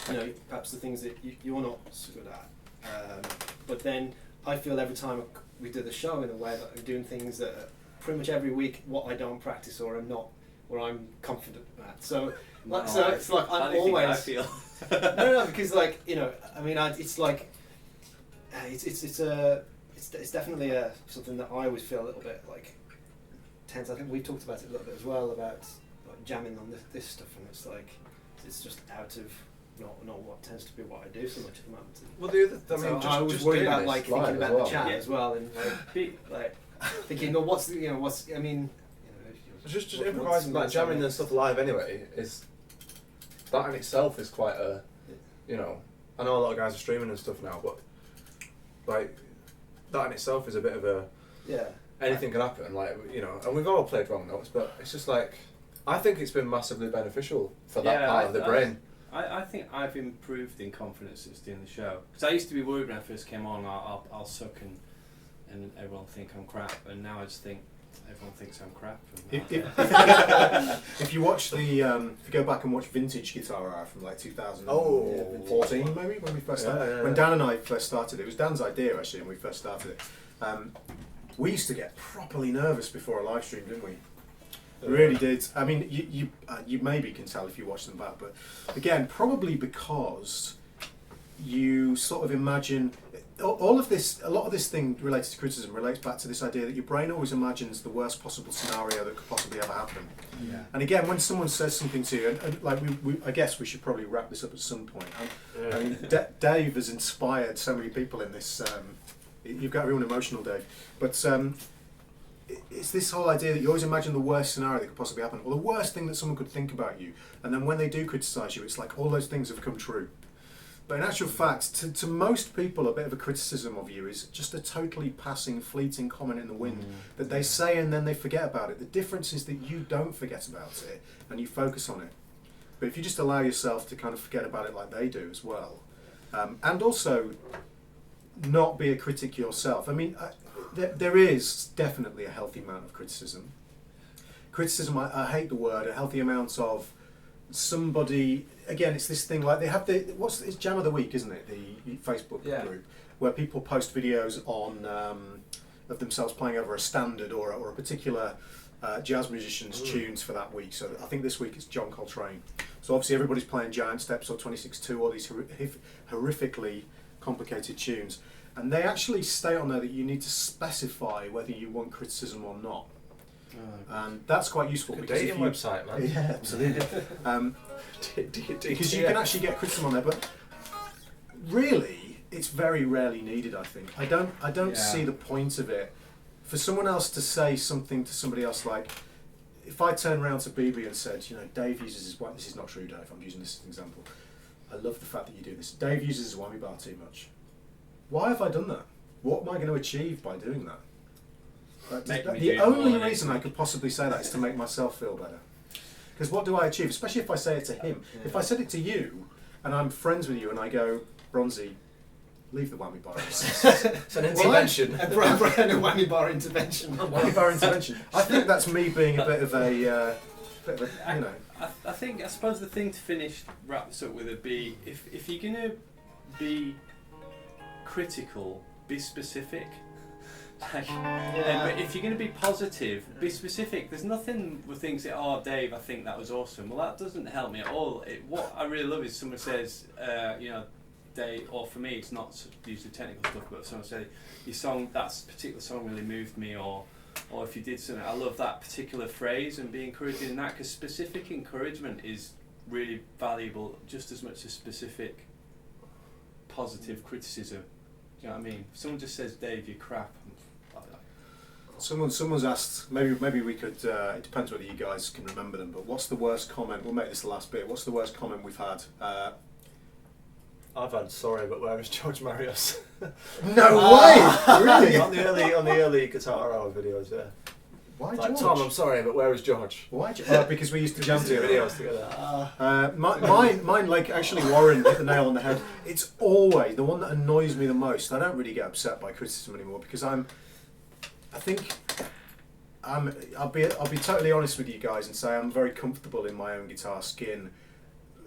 you know, perhaps the things that you're not so good at, but then I feel every time we do the show, in a way that I'm doing things that are pretty much every week what I don't practice or I'm not, or I'm confident at. So, like, so it's like I'm always. I feel. no, because like, you know, I mean, it's like, it's definitely something that I always feel a little bit like tense. I think we talked about it a little bit as well, about like jamming on this stuff, and it's like it's just out of not what tends to be what I do so much at the moment. Well, I was worried about like live thinking about as well. the chat as well, and like thinking, no, what's I mean. Just improvising, like jamming and stuff live anyway, is that in itself is quite a, you know, I know a lot of guys are streaming and stuff now, but like that in itself is a bit of a, anything can happen, like, you know, and we've all played wrong notes, but it's just like, I think it's been massively beneficial for that part of the brain. I think I've improved in confidence since doing the show, because I used to be worried when I first came on, I'll suck and everyone think I'm crap, and now I just think everyone thinks I'm crap. If you watch if you go back and watch vintage Guitar Hour from like 2014 maybe, when we first started, when Dan and I first started, it was Dan's idea actually, when we first started it. We used to get properly nervous before a live stream, didn't we? We really did. I mean, you maybe can tell if you watch them back, but again, probably because you sort of imagine all of this, a lot of this thing related to criticism relates back to this idea that your brain always imagines the worst possible scenario that could possibly ever happen. Yeah. And again, when someone says something to you, and like I guess we should probably wrap this up at some point. I mean, Dave has inspired so many people in this. You've got everyone emotional, Dave, but it's this whole idea that you always imagine the worst scenario that could possibly happen, or the worst thing that someone could think about you, and then when they do criticise you, it's like all those things have come true. But in actual fact, to most people, a bit of a criticism of you is just a totally passing, fleeting comment in the wind that they say and then they forget about it. The difference is that you don't forget about it and you focus on it. But if you just allow yourself to kind of forget about it like they do as well, and also not be a critic yourself. I mean, there is definitely a healthy amount of criticism. Criticism, I hate the word, a healthy amount of somebody. Again, it's this thing like they have it's Jam of the Week, isn't it? The Facebook group where people post videos on of themselves playing over a standard or a particular jazz musician's tunes for that week. So I think this week it's John Coltrane. So obviously everybody's playing Giant Steps or 26/2 or these horrifically complicated tunes, and they actually state on there that you need to specify whether you want criticism or not. And that's quite useful Good because dating website, man. Yeah, absolutely. Because you can actually get criticism on there, but really, it's very rarely needed. I think I don't see the point of it. For someone else to say something to somebody else, like if I turn around to BB and said, you know, Dave uses his whammy. This is not true, Dave. I'm using this as an example. I love the fact that you do this. Dave uses his whammy bar too much. Why have I done that? What am I going to achieve by doing that? The only reason I could possibly say that is to make myself feel better. Because what do I achieve? Especially if I say it to him. Yeah. If I said it to you, and I'm friends with you, and I go, Bronzy, leave the whammy bar. It's an intervention. A whammy bar intervention. Whammy bar intervention. I think that's me being a bit of a, you know. I suppose the thing to wrap this up with would be, if you're going to be critical, be specific. But if you're going to be positive, be specific. There's nothing with things that, oh, Dave, I think that was awesome. Well, that doesn't help me at all. What I really love is someone says, you know, Dave, or for me, it's not usually technical stuff, but someone said, your song, that particular song really moved me, or if you did something, I love that particular phrase, and be encouraging in that, because specific encouragement is really valuable just as much as specific positive criticism. Do you know what I mean? If someone just says, Dave, you're crap, I'll be like, Someone's asked, maybe we could, it depends whether you guys can remember them, but what's the worst comment, we'll make this the last bit, what's the worst comment we've had? I've had sorry, but where is George Marius? No way! Really? on the early Guitar Hour videos, yeah. Why Like, George? Tom, I'm sorry, but where is George? Why? Because we used to jam Do together. videos together. Mine, like actually Warren hit the nail on the head. It's always the one that annoys me the most. I don't really get upset by criticism anymore because I'll be totally honest with you guys and say I'm very comfortable in my own guitar skin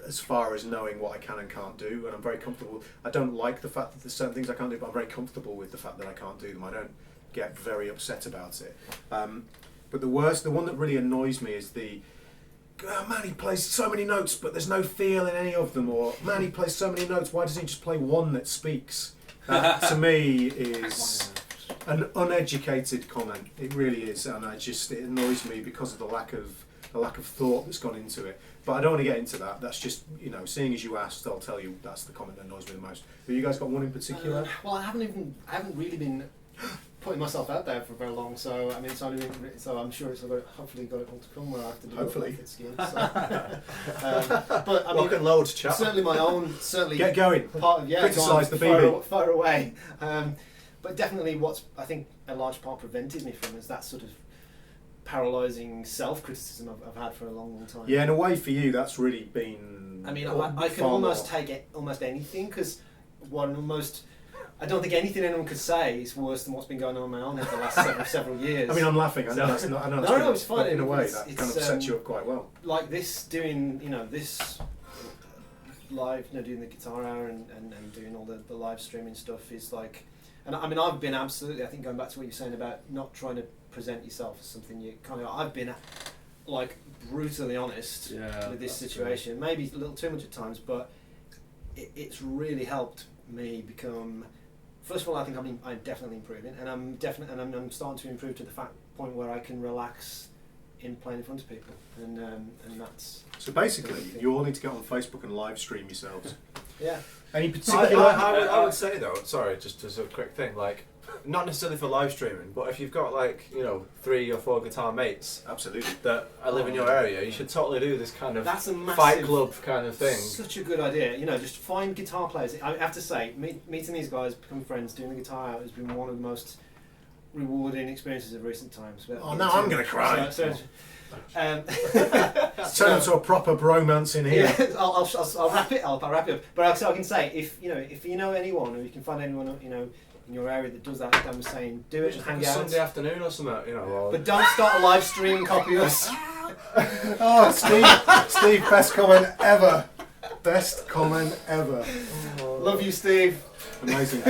as far as knowing what I can and can't do, and I'm very comfortable. I don't like the fact that there's certain things I can't do, but I'm very comfortable with the fact that I can't do them. I don't get very upset about it. But the one that really annoys me is oh, man, he plays so many notes, but there's no feel in any of them. Or, man, he plays so many notes, why doesn't he just play one that speaks? That, to me, is an uneducated comment. It really is, and it annoys me because of the lack of thought that's gone into it. But I don't want to get into that. That's just, seeing as you asked, I'll tell you that's the comment that annoys me the most. Have you guys got one in particular? Well, I haven't really been putting myself out there for very long, so I mean, it's only been, so I'm sure it's hopefully got it all to come where I have to do it scheme. So. But I mean, Lock and load, chap. certainly my own, Get going. part of Criticise the BB. far away. But definitely, what's I think a large part prevented me from is that sort of paralysing self-criticism I've had for a long time. Yeah, in a way for you, that's really been. I mean, I can almost take it, almost anything, because I don't think anything anyone could say is worse than what's been going on in my own head the last several years. I mean, I'm laughing. I know that's not. I know that's No, good, it's fine. but in a way, It's- that kind of sets you up quite well. Like this, doing this live, doing the guitar hour and doing all the live streaming stuff is like, and I mean, I've been absolutely. I think going back to what you're saying about not trying to present yourself as something you kind of. I've been like brutally honest with this situation. Right. Maybe a little too much at times, but it's really helped me become. First of all, I think I'm definitely improving, and I'm starting to improve to the point where I can relax in playing in front of people, and that's. So basically, you all need to get on Facebook and live stream yourselves. Yeah. Any particular? I would say though, sorry, just as a quick thing, like, not necessarily for live streaming, but if you've got like 3 or 4 guitar mates, absolutely, that live in your area, you should totally do this kind of that's a massive, fight club kind of thing. Such a good idea. Just find guitar players. I have to say, meeting these guys, becoming friends, doing the guitar out has been one of the most rewarding experiences of recent times. But, now I'm going to cry. Turn into a proper bromance in here. Yeah, I'll wrap it up. But I can say, if you know anyone, or you can find anyone in your area that does that, like I'm saying, do it and hang out. Sunday afternoon or something, But don't start a live stream and copy us. Oh, Steve, best comment ever. Best comment ever. Love you, Steve. Amazing.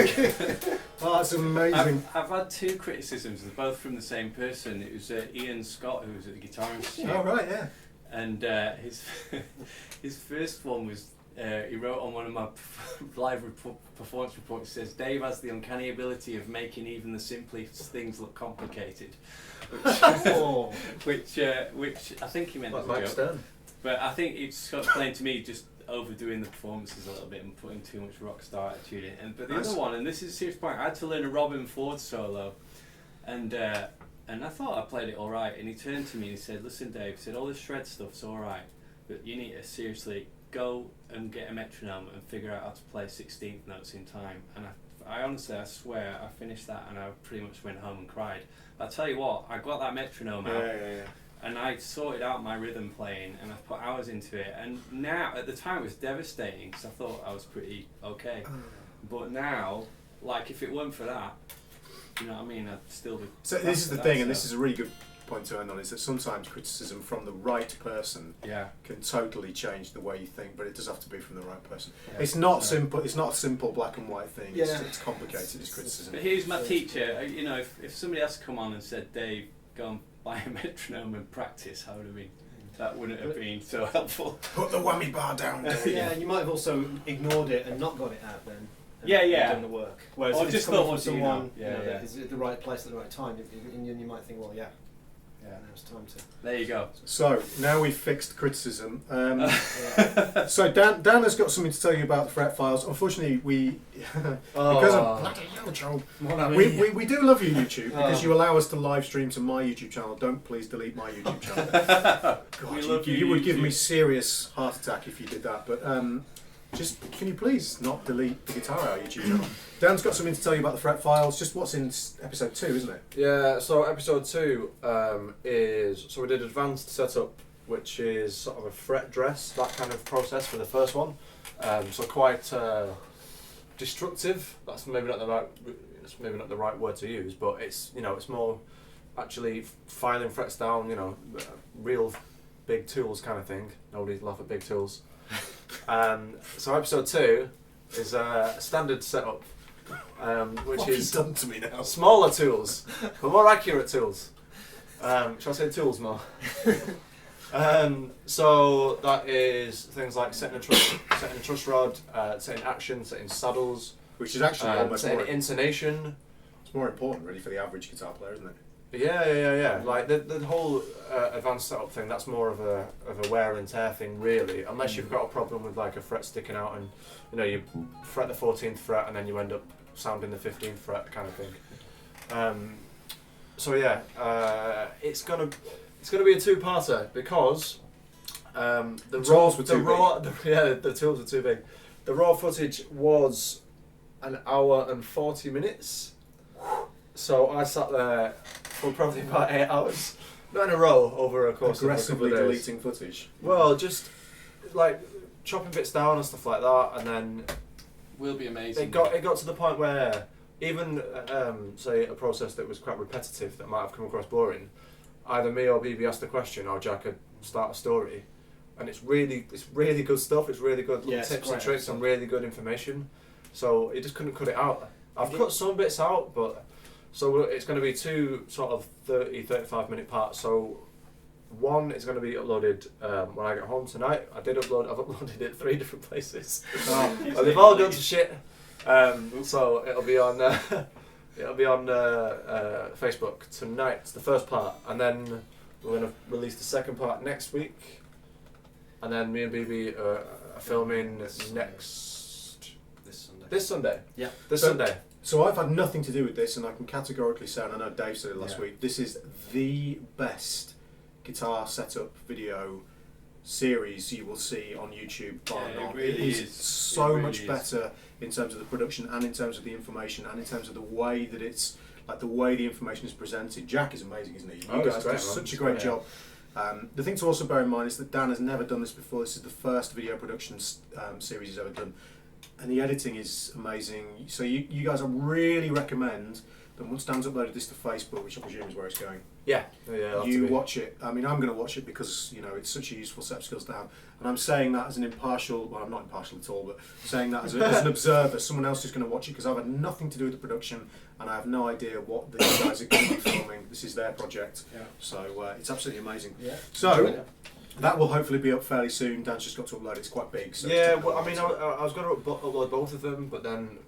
Oh, that's amazing. I've had 2 criticisms, they're both from the same person. It was Ian Scott, who was at the Guitar Institute. Oh, right, yeah. And his first one was, he wrote on one of my live performance reports, says, Dave has the uncanny ability of making even the simplest things look complicated. Which I think he meant as a joke. Stern. But I think it's got plain to me just overdoing the performances a little bit and putting too much rock star attitude in. But the other one, and this is a serious point, I had to learn a Robin Ford solo, and I thought I played it all right. And he turned to me and he said, "Listen, Dave," he said, "all this shred stuff's all right, but you need to seriously go and get a metronome and figure out how to play 16th notes in time." And I honestly, I swear, I finished that and I pretty much went home and cried. But I tell you what, I got that metronome out. Yeah. And I sorted out my rhythm playing, and I put hours into it. And now, at the time, it was devastating because I thought I was pretty okay. But now, like, if it weren't for that, you know what I mean, I'd still be. So this is the thing, and this is a really good point to end on, is that sometimes criticism from the right person can totally change the way you think, but it does have to be from the right person. Yeah. It's not simple. It's not a simple black and white thing. Yeah. It's complicated. It's criticism. But here's my teacher. If somebody else come on and said, "Dave, go and buy a metronome and practice," I would have been. That wouldn't have been so helpful. Put the whammy bar down. Yeah, and you might have also ignored it and not got it out then. Yeah. Done the work. Whereas Or if just it's coming thought from someone that is at the right place at the right time, and you might think, well, yeah. Yeah, now it's time to. There you go. So now we've fixed criticism. So Dan has got something to tell you about the fret files. Unfortunately, we because of bloody YouTube, we do love you, YouTube, because you allow us to live stream to my YouTube channel. Don't please delete my YouTube channel. God, you would give me serious heart attack if you did that. But just can you please not delete the Guitar Hour YouTube channel? Dan's got something to tell you about the fret files. Just what's in episode 2, isn't it? Yeah. So episode 2 is we did advanced setup, which is sort of a fret dress, that kind of process for the first one. So quite destructive. That's maybe not the right word to use, but it's it's more actually filing frets down. Real big tools kind of thing. Nobody's laugh at big tools. So episode 2 is a standard setup, which What is have you done to me now? smaller tools, but more accurate tools. Shall I say tools more? So that is things like setting a truss rod, setting action, setting saddles, Which is actually almost setting more, intonation. it's more important really for the average guitar player, isn't it? Yeah. Like the whole advanced setup thing, that's more of a wear and tear thing, really. Unless you've got a problem with like a fret sticking out, and you fret the 14th fret and then you end up sounding the 15th fret kind of thing. So yeah, it's gonna be a two-parter because the tools were too big. The raw footage was an hour and 40 minutes. So I sat there for probably about 8 hours, not in a row, over a course Aggressively of a couple of days. deleting footage. Well, just like chopping bits down and stuff like that, and then Will be amazing. it got to the point where even say a process that was quite repetitive that might have come across boring, either me or BB asked a question or Jack could start a story, and it's really good stuff. It's really good little tips and tricks and really good information. So he just couldn't cut it out. I've cut some bits out, but so it's going to be 2 sort of 30-35 minute parts. So one is going to be uploaded when I get home tonight. I've uploaded it 3 different places. And they've all gone to shit. So it'll be on Facebook tonight. It's the first part, and then we're going to release the second part next week. And then me and BB are filming this Sunday. Yeah. This Sunday. So I've had nothing to do with this, and I can categorically say, and I know Dave said it last week, this is the best guitar setup video series you will see on YouTube, bar none. It really is so much better in terms of the production and in terms of the information and in terms of the way that it's like the way the information is presented. Jack is amazing, isn't he? You guys do such a great job. The thing to also bear in mind is that Dan has never done this before. This is the first video production series he's ever done, and the editing is amazing. So you guys, I really recommend that once Dan's uploaded this to Facebook, which I presume is where it's going, you watch it. I mean, I'm going to watch it because it's such a useful set of skills to have. And I'm saying that as an impartial, well, I'm not impartial at all, but saying that as an observer, someone else is going to watch it because I've had nothing to do with the production and I have no idea what these guys are going to be filming. This is their project, so it's absolutely amazing. Yeah. So that will hopefully be up fairly soon. Dan's just got to upload it. It's quite big. So well, I mean, I was going to upload both of them, but then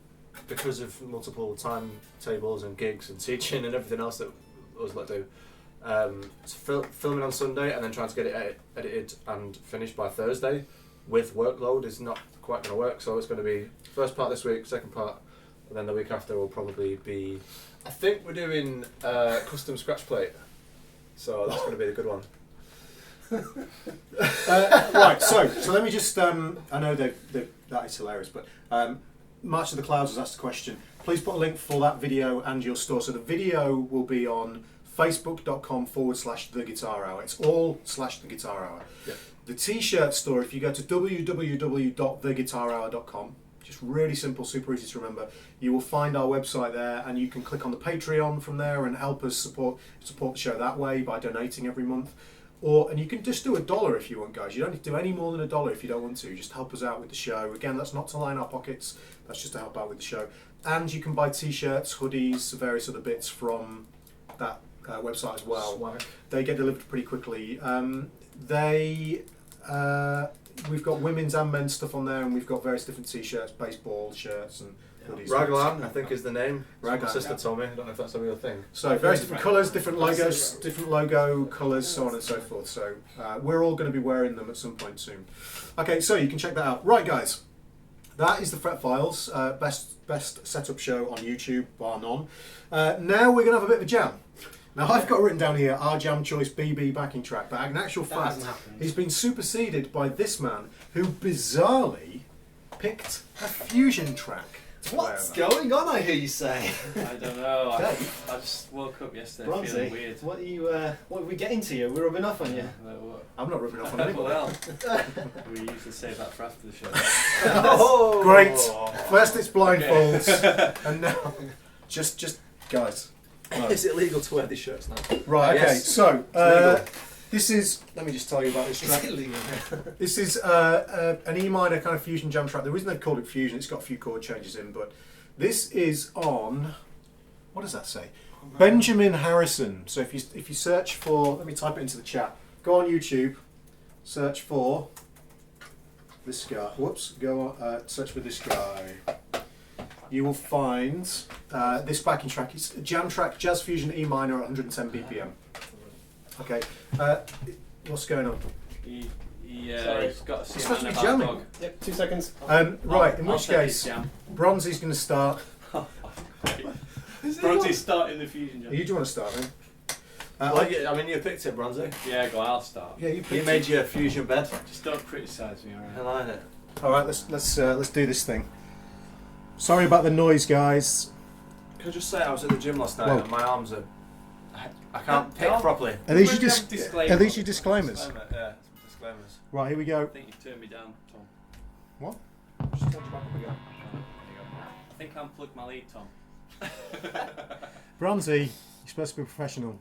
because of multiple timetables and gigs and teaching and everything else that I was let do, filming on Sunday and then trying to get it edited and finished by Thursday with workload is not quite going to work. So it's going to be first part this week, second part, and then the week after will probably be. I think we're doing custom scratch plate, so that's going to be the good one. Right, so let me just. I know that is hilarious, but March of the Clouds has asked a question. Please put a link for that video and your store. So the video will be on facebook.com/The Guitar Hour. It's all /The Guitar Hour. Yep. The t-shirt store, if you go to www.theguitarhour.com, just really simple, super easy to remember, you will find our website there, and you can click on the Patreon from there and help us support the show that way by donating every month. And you can just do $1 if you want, guys. You don't need to do any more than $1 if you don't want to. Just help us out with the show. Again, that's not to line our pockets. That's just to help out with the show. And you can buy t-shirts, hoodies, various other bits from that website as well. Swag. They get delivered pretty quickly. We've got women's and men's stuff on there, and we've got various different t-shirts, baseball shirts, and hoodies. Raglan, I think, is the name. Raglan. My sister told me. I don't know if that's a real thing. So various different colours, different logos, different logo colours, so on and so forth. So we're all going to be wearing them at some point soon. Okay, so you can check that out. Right, guys, that is the Fret Files best setup show on YouTube, bar none. Now we're going to have a bit of a jam. Now I've got written down here our jam choice BB backing track, but in actual fact, he's been superseded by this man who bizarrely picked a fusion track. What's going on? I hear you say. I don't know. I just woke up yesterday Bronzy, feeling weird. what are you? What are we getting to you? We're rubbing off on you. I'm not rubbing off on anybody. Well, we usually save that for after the show. Oh, Great. First it's blindfolds, and now just guys. Right. Is it legal to wear these shirts now? Right. Okay. Yes. So this is. Let me just tell you about this track. This is an E minor kind of fusion jam track. The reason they've called it fusion, it's got a few chord changes in, but this is on. What does that say? Benjamin Harrison. So if you search for, let me type it into the chat. Go on YouTube, search for this guy. Whoops. Go on, search for this guy. You will find this backing track. It's a jam track, jazz fusion E minor at 110 BPM. Okay. What's going on? He's got a It's supposed to be jamming. dog. Yep, 2 seconds. Right. In I'll which take case, his jam. Bronzy's going to start. Bronzy's starting the fusion jam. You do want to start, then? I mean, you picked it, Bronzy. Yeah, go. I'll start. Yeah, you You picked made it. your fusion bed. Just don't criticise me, alright? I like it. All right. Let's do this thing. Sorry about the noise, guys. Can I just say I was at the gym last night Whoa. and my arms are. I can't pick No. properly. Are these Maybe your have disclaimers. Are these your disclaimers? Disclaimer, yeah, disclaimers. Right. Here we go. I think you've turned me down, Tom. What? Just turn you back up again. There you go. I think I unplugged my lead, Tom. Bronzy, you're supposed to be professional.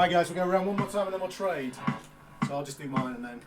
Right guys, we'll go around one more time and then we'll trade. So I'll just do mine and then...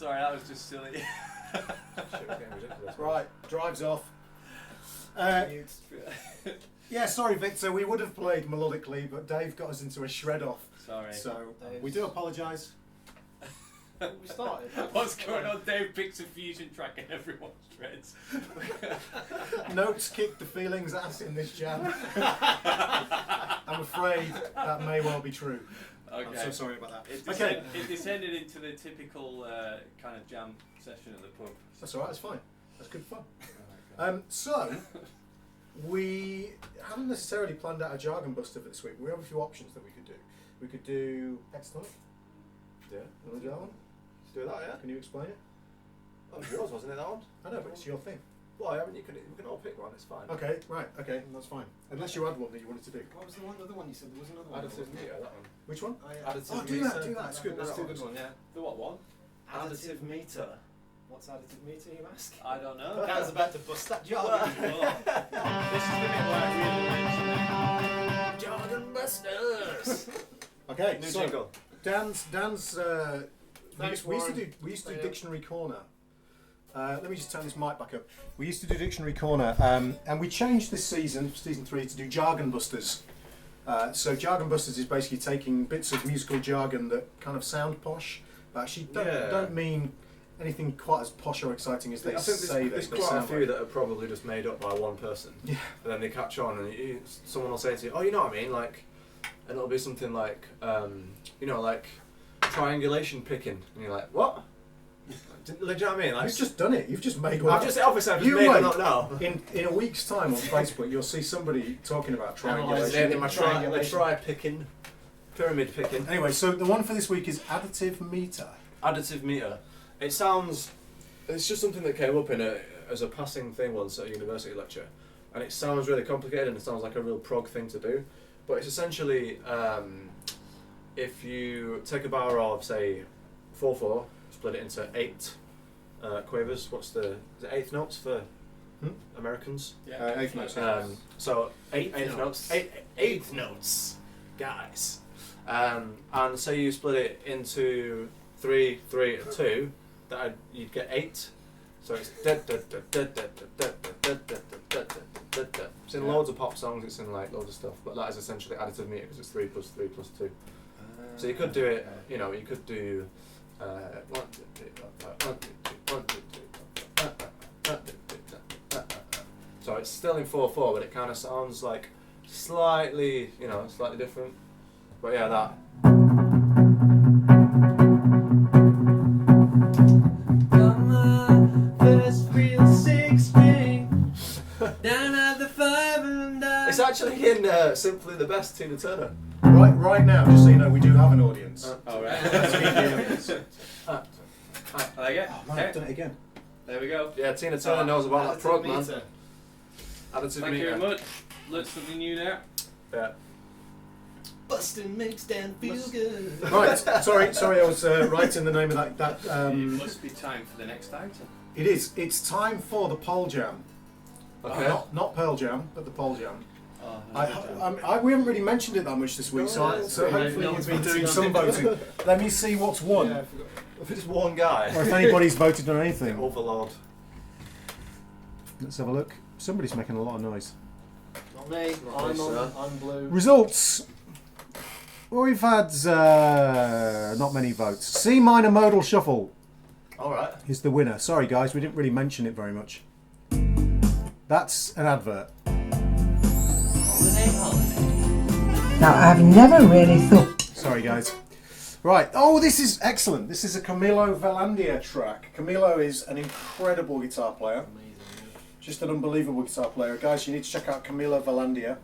Sorry, that was just silly. Shit, we're getting ridiculous. Right, drives off. Yeah, sorry, Victor. We would have played melodically, but Dave got us into a shred off. Sorry. So we do apologise. We started. What's going on? Dave picks a fusion track and everyone shreds. Notes kicked the feelings ass in this jam. I'm afraid that may well be true. Okay. I'm so sorry about that. It descended into the typical kind of jam session at the pub. That's alright, that's fine. That's good fun. So, we haven't necessarily planned out a jargon buster for this week. We have a few options that we could do. We could do Hexatonic. Yeah. You want to do that one? Let's do that, yeah. Can you explain it? That was yours, wasn't it, that one? I know, but it's your thing. Well, I mean, we can all pick one, it's fine. Okay, right, okay, that's fine. Unless you had one that you wanted to do. What was the other one you said? There was another one. Additive meter, that one. Which one? Oh, yeah. Additive Do meter. that, do that. It's good. That's That's a good. good one, yeah. The what one? Additive meter. What's additive meter, you ask? I don't know. I was about to bust that jargon. This is the bit where I really Jargon Busters! Okay, New so jingle. Dan's. Thanks, we used to Warren. do Yeah. Dictionary Corner. Let me just turn this mic back up. We used to do Dictionary Corner, and we changed this season, season 3, to do Jargon Busters. So Jargon Busters is basically taking bits of musical jargon that kind of sound posh, but actually don't mean anything quite as posh or exciting as they I think say. there's they quite a sound few like. that are probably just made up by one person. Yeah. And then they catch on and someone will say to you, oh, you know what I mean? Like, and it'll be something like, you know, like triangulation picking. And you're like, what? Do you know what I mean? Like, You've just done it. You've just made one. Obviously I've just You made wait. it up now. In a week's time on Facebook, you'll see somebody talking about triangulation. In my try picking, pyramid picking. Anyway, so the one for this week is additive meter. Additive meter. It sounds. It's just something that came up as a passing thing once at a university lecture, and it sounds really complicated and it sounds like a real prog thing to do, but it's essentially if you take a bar of say 4/4, split it into 8 quavers. What's the eighth notes for Americans? Yeah. Eighth notes. So eighth notes. Eighth notes, guys. And say you split it into 3, 3, and 2. That you'd get 8. So it's it's in loads of pop songs. It's in like loads of stuff. But that is essentially additive meter because it's 3 plus 3 plus 2. So you could do it. You know, you could do 1, 2, 3, 1, 2, 3, 1, 2, 3, 1, 2, 3. So it's still in 4/4, but it kind of sounds like slightly different. But yeah, that. Down at the 5 and It's actually in Simply the Best, Tina Turner. Right now, just so you know, we do have an audience. Alright. I like it. Oh man, I've done it again. There we go. Yeah, Tina Turner knows about that prog, man. meter. Additive Thank you meter. very much. Learned something new now. Yeah. Busting makes Dan feel good. Right, sorry, I was writing the name of that. It must be time for the next item. It is. It's time for the Pole Jam. Okay. Not Pearl Jam, but the Pole Jam. Oh, We haven't really mentioned it that much this week, so hopefully you've been doing some voting. Let me see what's won, Yeah, I forgot. If it's one guy. or if anybody's voted on anything. Overlord. Let's have a look. Somebody's making a lot of noise. Not me. I'm blue. Results. Well, we've had not many votes. C minor modal shuffle Alright. is the winner. Sorry guys, we didn't really mention it very much. That's an advert. Now, I've never really thought. Sorry guys. Right. Oh, this is excellent. This is a Camilo Valandia track. Camilo is an incredible guitar player. Just an unbelievable guitar player. Guys, you need to check out Camilo Valandia.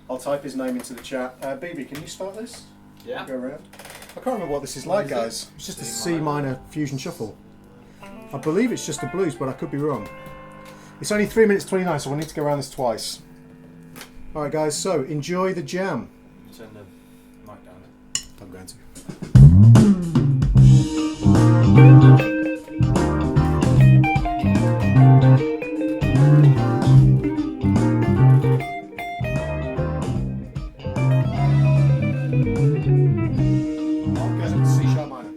I'll type his name into the chat. BB, can you start this? Yeah. Go around. I can't remember what this is like, guys. It's just a C minor fusion shuffle. I believe it's just a blues, but I could be wrong. It's only 3 minutes 29, so we'll need to go around this twice. Alright guys, so enjoy the jam. Turn the mic down. I'm going to. I'll go to C sharp minor.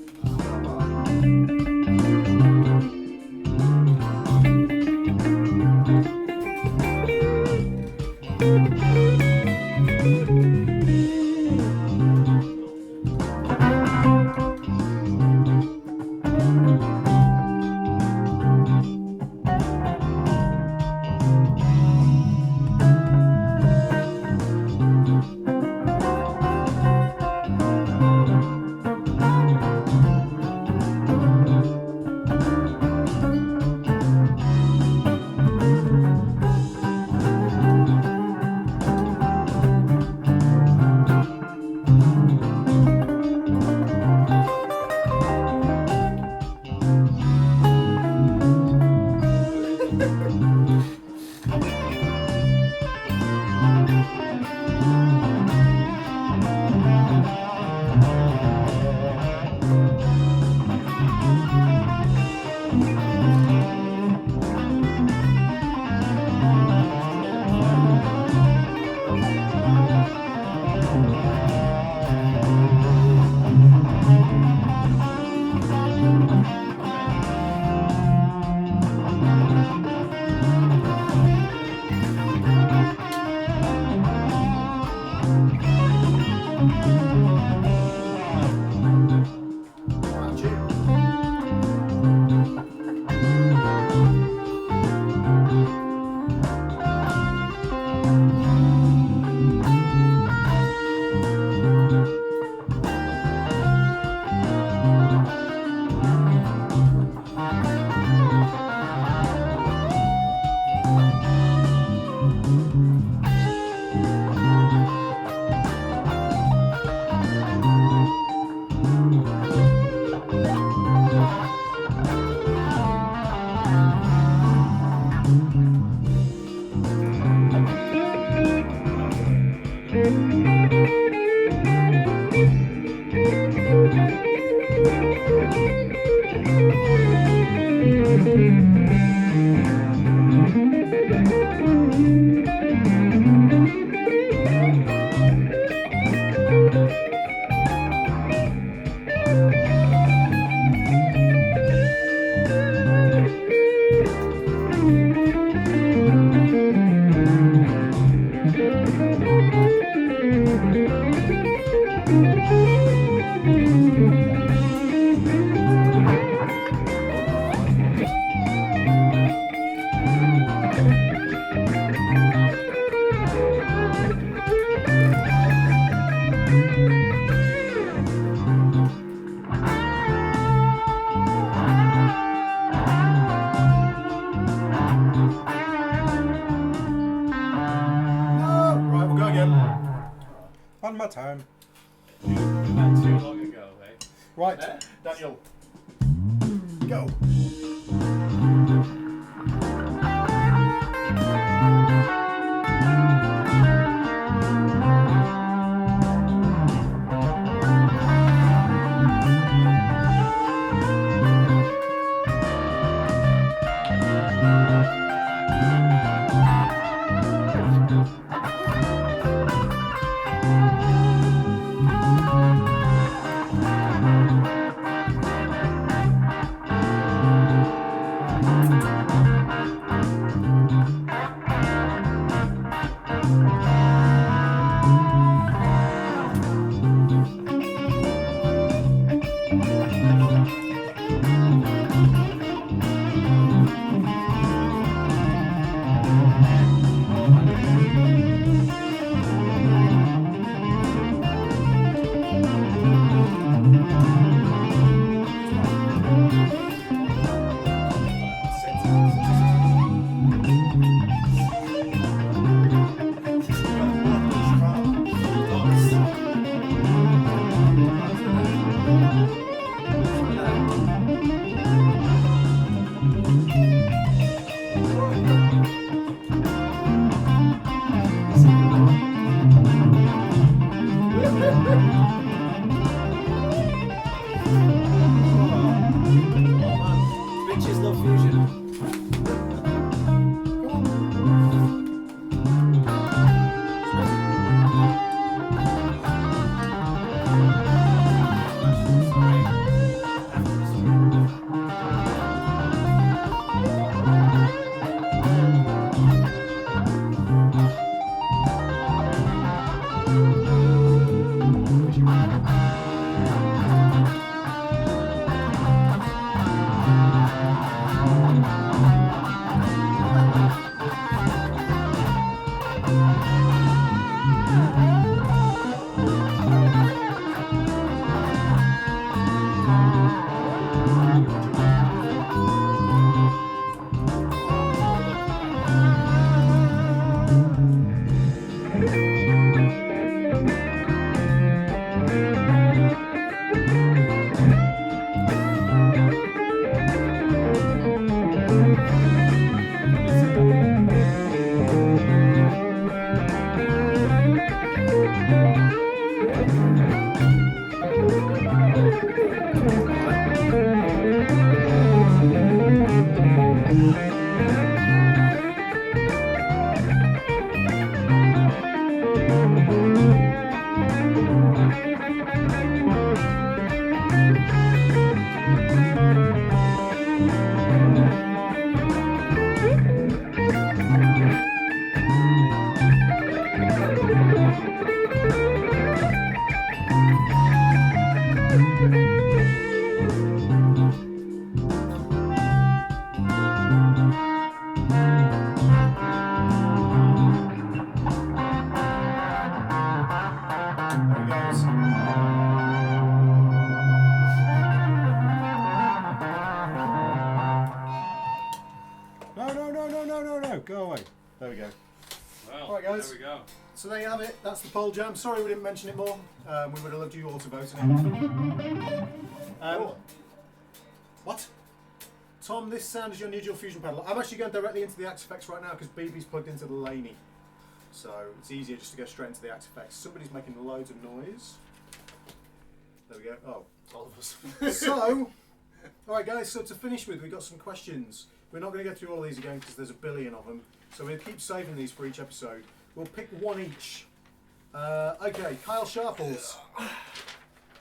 time. Not too long ago, eh? Right, Daniel. Go. Bitches love fusion. No, go away. There we go. Well, All right, guys. there we go. So there you have it. That's the poll jam. Sorry we didn't mention it more. We would have loved you all to vote in it. What? Tom, this sound is your new dual fusion pedal. I'm actually going directly into the Axe Effects right now because BB's plugged into the Laney. So it's easier just to go straight into the Axe Effects. Somebody's making loads of noise. There we go. Oh, All of us. so, alright guys, so to finish with, we've got some questions. We're not going to go through all these again because there's a billion of them. So we'll keep saving these for each episode. We'll pick one each. Okay, Kyle Sharples.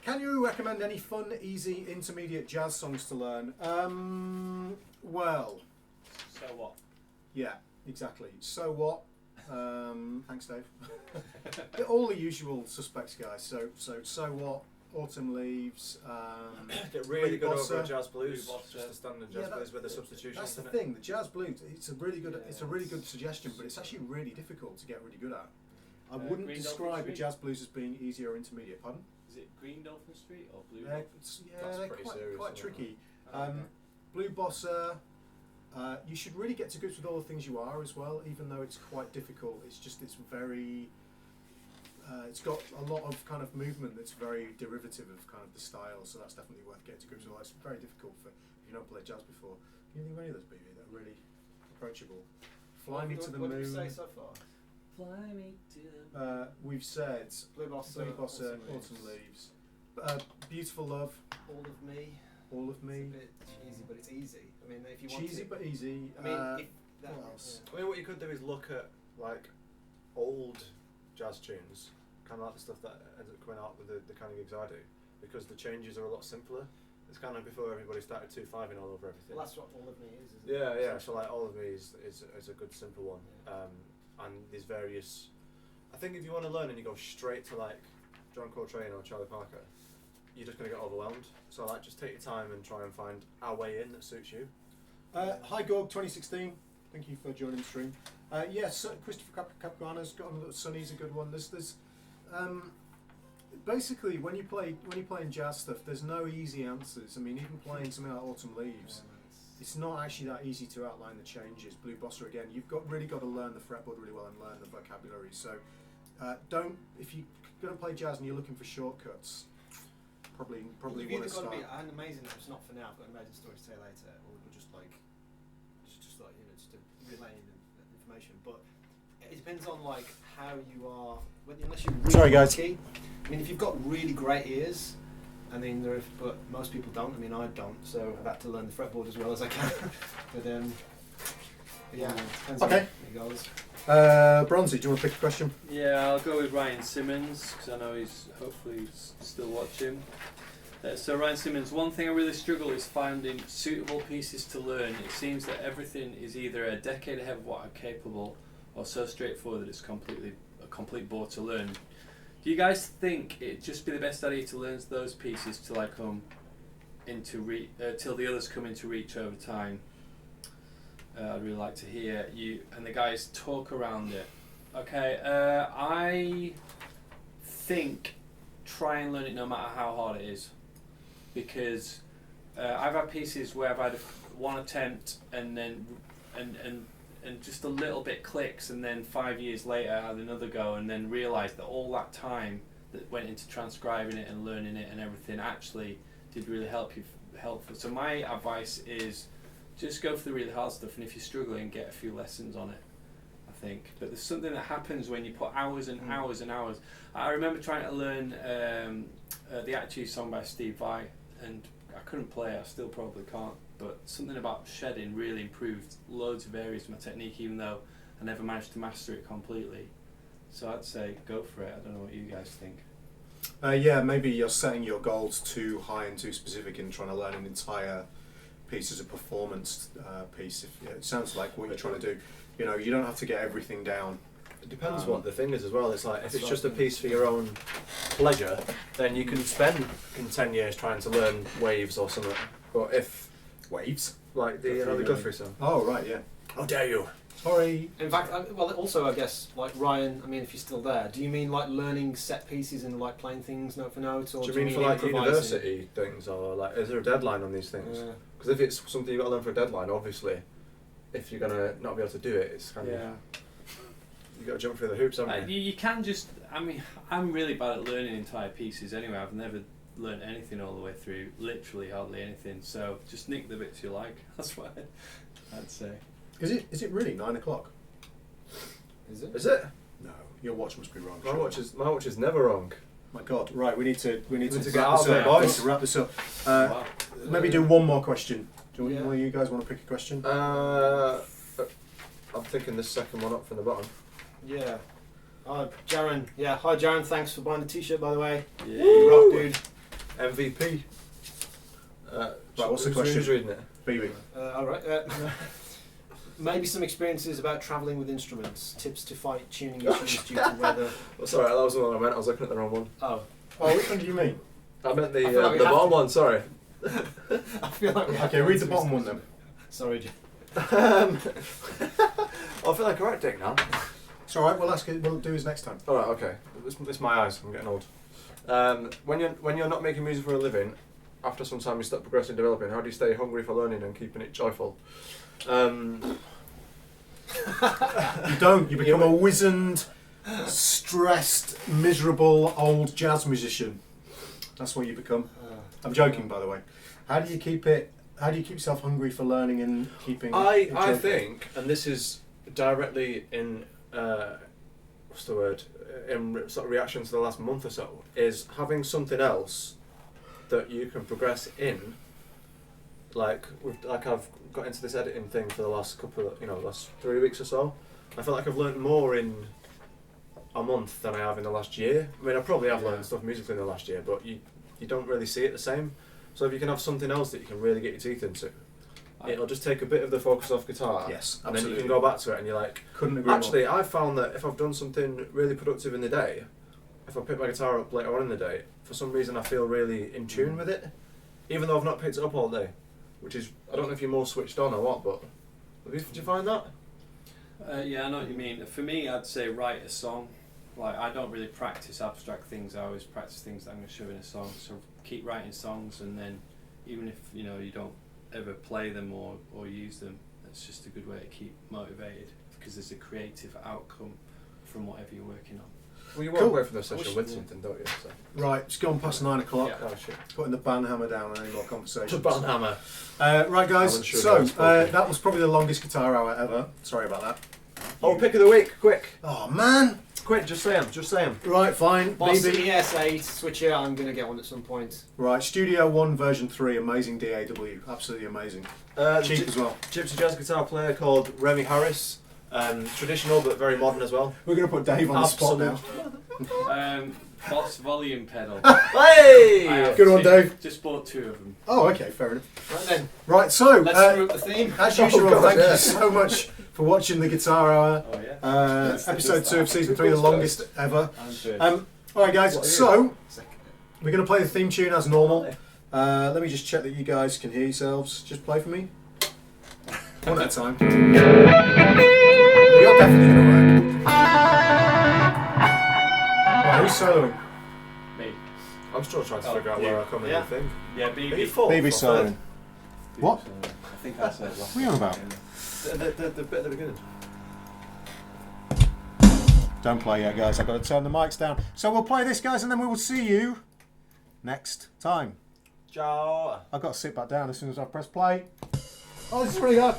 Can you recommend any fun, easy, intermediate jazz songs to learn? Well. So what? Yeah, exactly. So what? Thanks, Dave. All the usual suspects, guys. So what? Autumn Leaves. Get really good Bossa. over a jazz blues. Blue Bossa. Just a standard jazz blues with a substitution. That's the in it. thing. The jazz blues. It's a really good suggestion, but it's actually really difficult to get really good at. I wouldn't Green describe Dolphin the Street? jazz blues as being easy or intermediate. Pardon? Is it Green Dolphin Street or Blue Yeah, Dolphin? That's they're pretty quite, serious, quite isn't it? tricky. Okay. Blue Bossa. You should really get to grips with all the things you are as well, even though it's quite difficult. It's very it's got a lot of kind of movement that's very derivative of kind of the style, so that's definitely worth getting to grips with. It's very difficult for if you've not played jazz before. Can you think of any of those, BB, that are really approachable? Fly Me to the What Moon. did we say so far? Fly me to the We've said Blue Bossa, Autumn Leaves. Beautiful Love, All of Me. All of Me. It's a bit cheesy, but it's easy. I mean, if you want Cheesy to. but easy. I mean, what else? I mean, what you could do is look at like old jazz tunes, kind of like the stuff that ends up coming out with the kind of gigs I do, because the changes are a lot simpler. It's kind of before everybody started 2/5ing all over everything. Well, that's what All of Me is, isn't Yeah, it? yeah. So like All of Me is a good simple one, and there's various. I think if you want to learn and you go straight to like John Coltrane or Charlie Parker, you're just going to get overwhelmed. So like, just take your time and try and find a way in that suits you. Hi Gorg 2016. Thank you for joining the stream. Yes, Christopher Capuana's got a little Sonny's a good one. There's basically when you're playing jazz stuff, there's no easy answers. I mean, even playing something like Autumn Leaves, it's not actually that easy to outline the changes. Blue Bossa again, you've really got to learn the fretboard really well and learn the vocabulary. So if you're going to play jazz and you're looking for shortcuts, probably want to start. An amazing. It's not for now. I've got an amazing story to tell later, or just like to relay the information. But it depends on like how you are. Unless you're really Sorry, guys. lucky. I mean, if you've got really great ears, I mean, but most people don't. I mean, I don't. So I've had to learn the fretboard as well as I can. But yeah. Depends Okay. on how it goes. Bronzy, do you want to pick a question? Yeah, I'll go with Ryan Simmons because I know he's hopefully still watching. So Ryan Simmons, one thing I really struggle is finding suitable pieces to learn. It seems that everything is either a decade ahead of what I'm capable, or so straightforward that it's a complete bore to learn. Do you guys think it'd just be the best idea to learn those pieces till I come into till the others come into reach over time? I'd really like to hear you and the guys talk around it. Okay, I think try and learn it no matter how hard it is, because I've had pieces where I've had one attempt and then and just a little bit clicks, and then 5 years later I had another go, and then realised that all that time that went into transcribing it and learning it and everything actually did really helpful. So my advice is just go for the really hard stuff, and if you're struggling, get a few lessons on it, I think. But there's something that happens when you put hours and hours and hours. I remember trying to learn the Attitude song by Steve Vai, and I couldn't play it, I still probably can't, but something about shedding really improved loads of areas of my technique, even though I never managed to master it completely. So I'd say go for it. I don't know what you guys think. Yeah, maybe you're setting your goals too high and too specific in trying to learn an entire piece as a performance piece. It sounds like what you're trying to do. You know, you don't have to get everything down. It depends what the thing is as well. It's like if it's just a piece for your own pleasure, then you can spend 10 years trying to learn waves or something. But if Waves? like the Guthrie song. Oh, right, yeah. How dare you? Sorry. In fact, also I guess like Ryan. I mean, if you're still there, do you mean like learning set pieces and like playing things note for note, or Do you mean for like improvising? university things, or like is there a deadline on these things? Because if it's something you've got to learn for a deadline, obviously, if you're gonna not be able to do it, it's kind of you got to jump through the hoops, haven't you? You can just. I mean, I'm really bad at learning entire pieces anyway. I've never learned anything all the way through, literally hardly anything. So just nick the bits you like. That's what I'd say. Is it really 9 o'clock? Is it? Is it? No, your watch must be wrong. My watch is never wrong. My God! Right, we need to get wrap out this there, up. boys. To wrap this up. Wow. Maybe do one more question. Do Yeah. one of you guys want to pick a question? I'm thinking this second one up from the bottom. Yeah. Jaron. Yeah. Hi, Jaron. Thanks for buying the T-shirt, by the way. Yeah. You rock, dude. MVP. Right, what's the question? Who's reading it? BB. All right. Maybe some experiences about travelling with instruments. Tips to fight tuning issues due to weather. Oh, sorry, that was the one I meant. I was looking at the wrong one. Oh. Oh, which one do you mean? I meant I feel like we the have bottom to- one. Sorry. I feel like we have Okay, to read answer the bottom this one then. Sorry, Jim. I feel like a right dick now. It's all right. We'll ask it. We'll do his next time. All right, okay. It's my eyes. I'm getting old. When you're not making music for a living, after some time you start progressing, developing. How do you stay hungry for learning and keeping it joyful? You don't. You become a wizened stressed, miserable old jazz musician. That's what you become. I'm joking, by the way. How do you keep it? How do you keep yourself hungry for learning and keeping? I think, and this is directly in what's the word? In sort of reaction to the last month or so, is having something else that you can progress in. Like I've got into this editing thing for the last last 3 weeks or so. I feel like I've learned more in a month than I have in the last year. I mean, I probably have learned stuff musically in the last year, but you don't really see it the same. So if you can have something else that you can really get your teeth into, it'll just take a bit of the focus off guitar. Yes, and absolutely. then you can go back to it and you're like, couldn't agree actually, more. I found that if I've done something really productive in the day, if I pick my guitar up later on in the day, for some reason I feel really in tune with it, even though I've not picked it up all day. Which is, I don't know if you're more switched on or what, but did you find that? Yeah, I know what you mean. For me, I'd say write a song. Like, I don't really practice abstract things. I always practice things that I'm going to show in a song. So keep writing songs, and then even if you don't ever play them or use them, that's just a good way to keep motivated, because there's a creative outcome from whatever you're working on. Well, you walk away from the session with something, don't you? So. Right, it's gone past 9 o'clock. Yeah. Oh shit. Putting the band hammer down on any more conversations. The band hammer. Right, guys. So that was probably the longest guitar hour ever. Sorry about that. Oh, pick of the week, quick. Oh man. Quick, just say them. Right, fine. Boss BB. ES8, switch it. I'm gonna get one at some point. Right, Studio One version 3, amazing DAW, absolutely amazing. Cheap as well. Gypsy jazz guitar player called Remy Harris. Traditional but very modern as well. We're going to put Dave on the spot now. Boss volume pedal. Hey! Good one, Dave. Just bought 2 of them. Oh, okay, fair enough. Right then, Right, so let's screw up the theme. as usual, God, thank yeah. you so much for watching the Guitar Hour. Oh yeah. Episode 2 of season 3, the longest ever. I'm Alright guys, What are you? so we're going to play the theme tune as normal. Let me just check that you guys can hear yourselves. Just play for me. One at a time. You're definitely going to work. Right, who's soloing? Me. I'm still trying to Oh, figure out you. where I come in Yeah. the thing. Yeah, Are you BB. full? Baby Or soloing. third? What? I think I said last. What are you on about? The bit at the beginning. Don't play yet, guys. I've got to turn the mics down. So we'll play this, guys, and then we will see you next time. Ciao. I've got to sit back down as soon as I press play. Oh, this is really hard.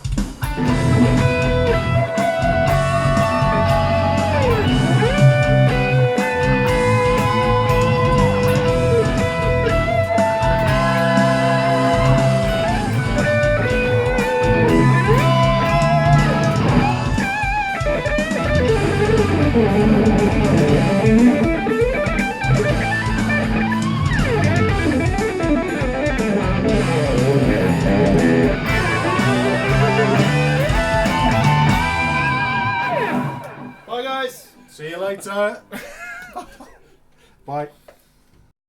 Bye guys. See you later. Bye.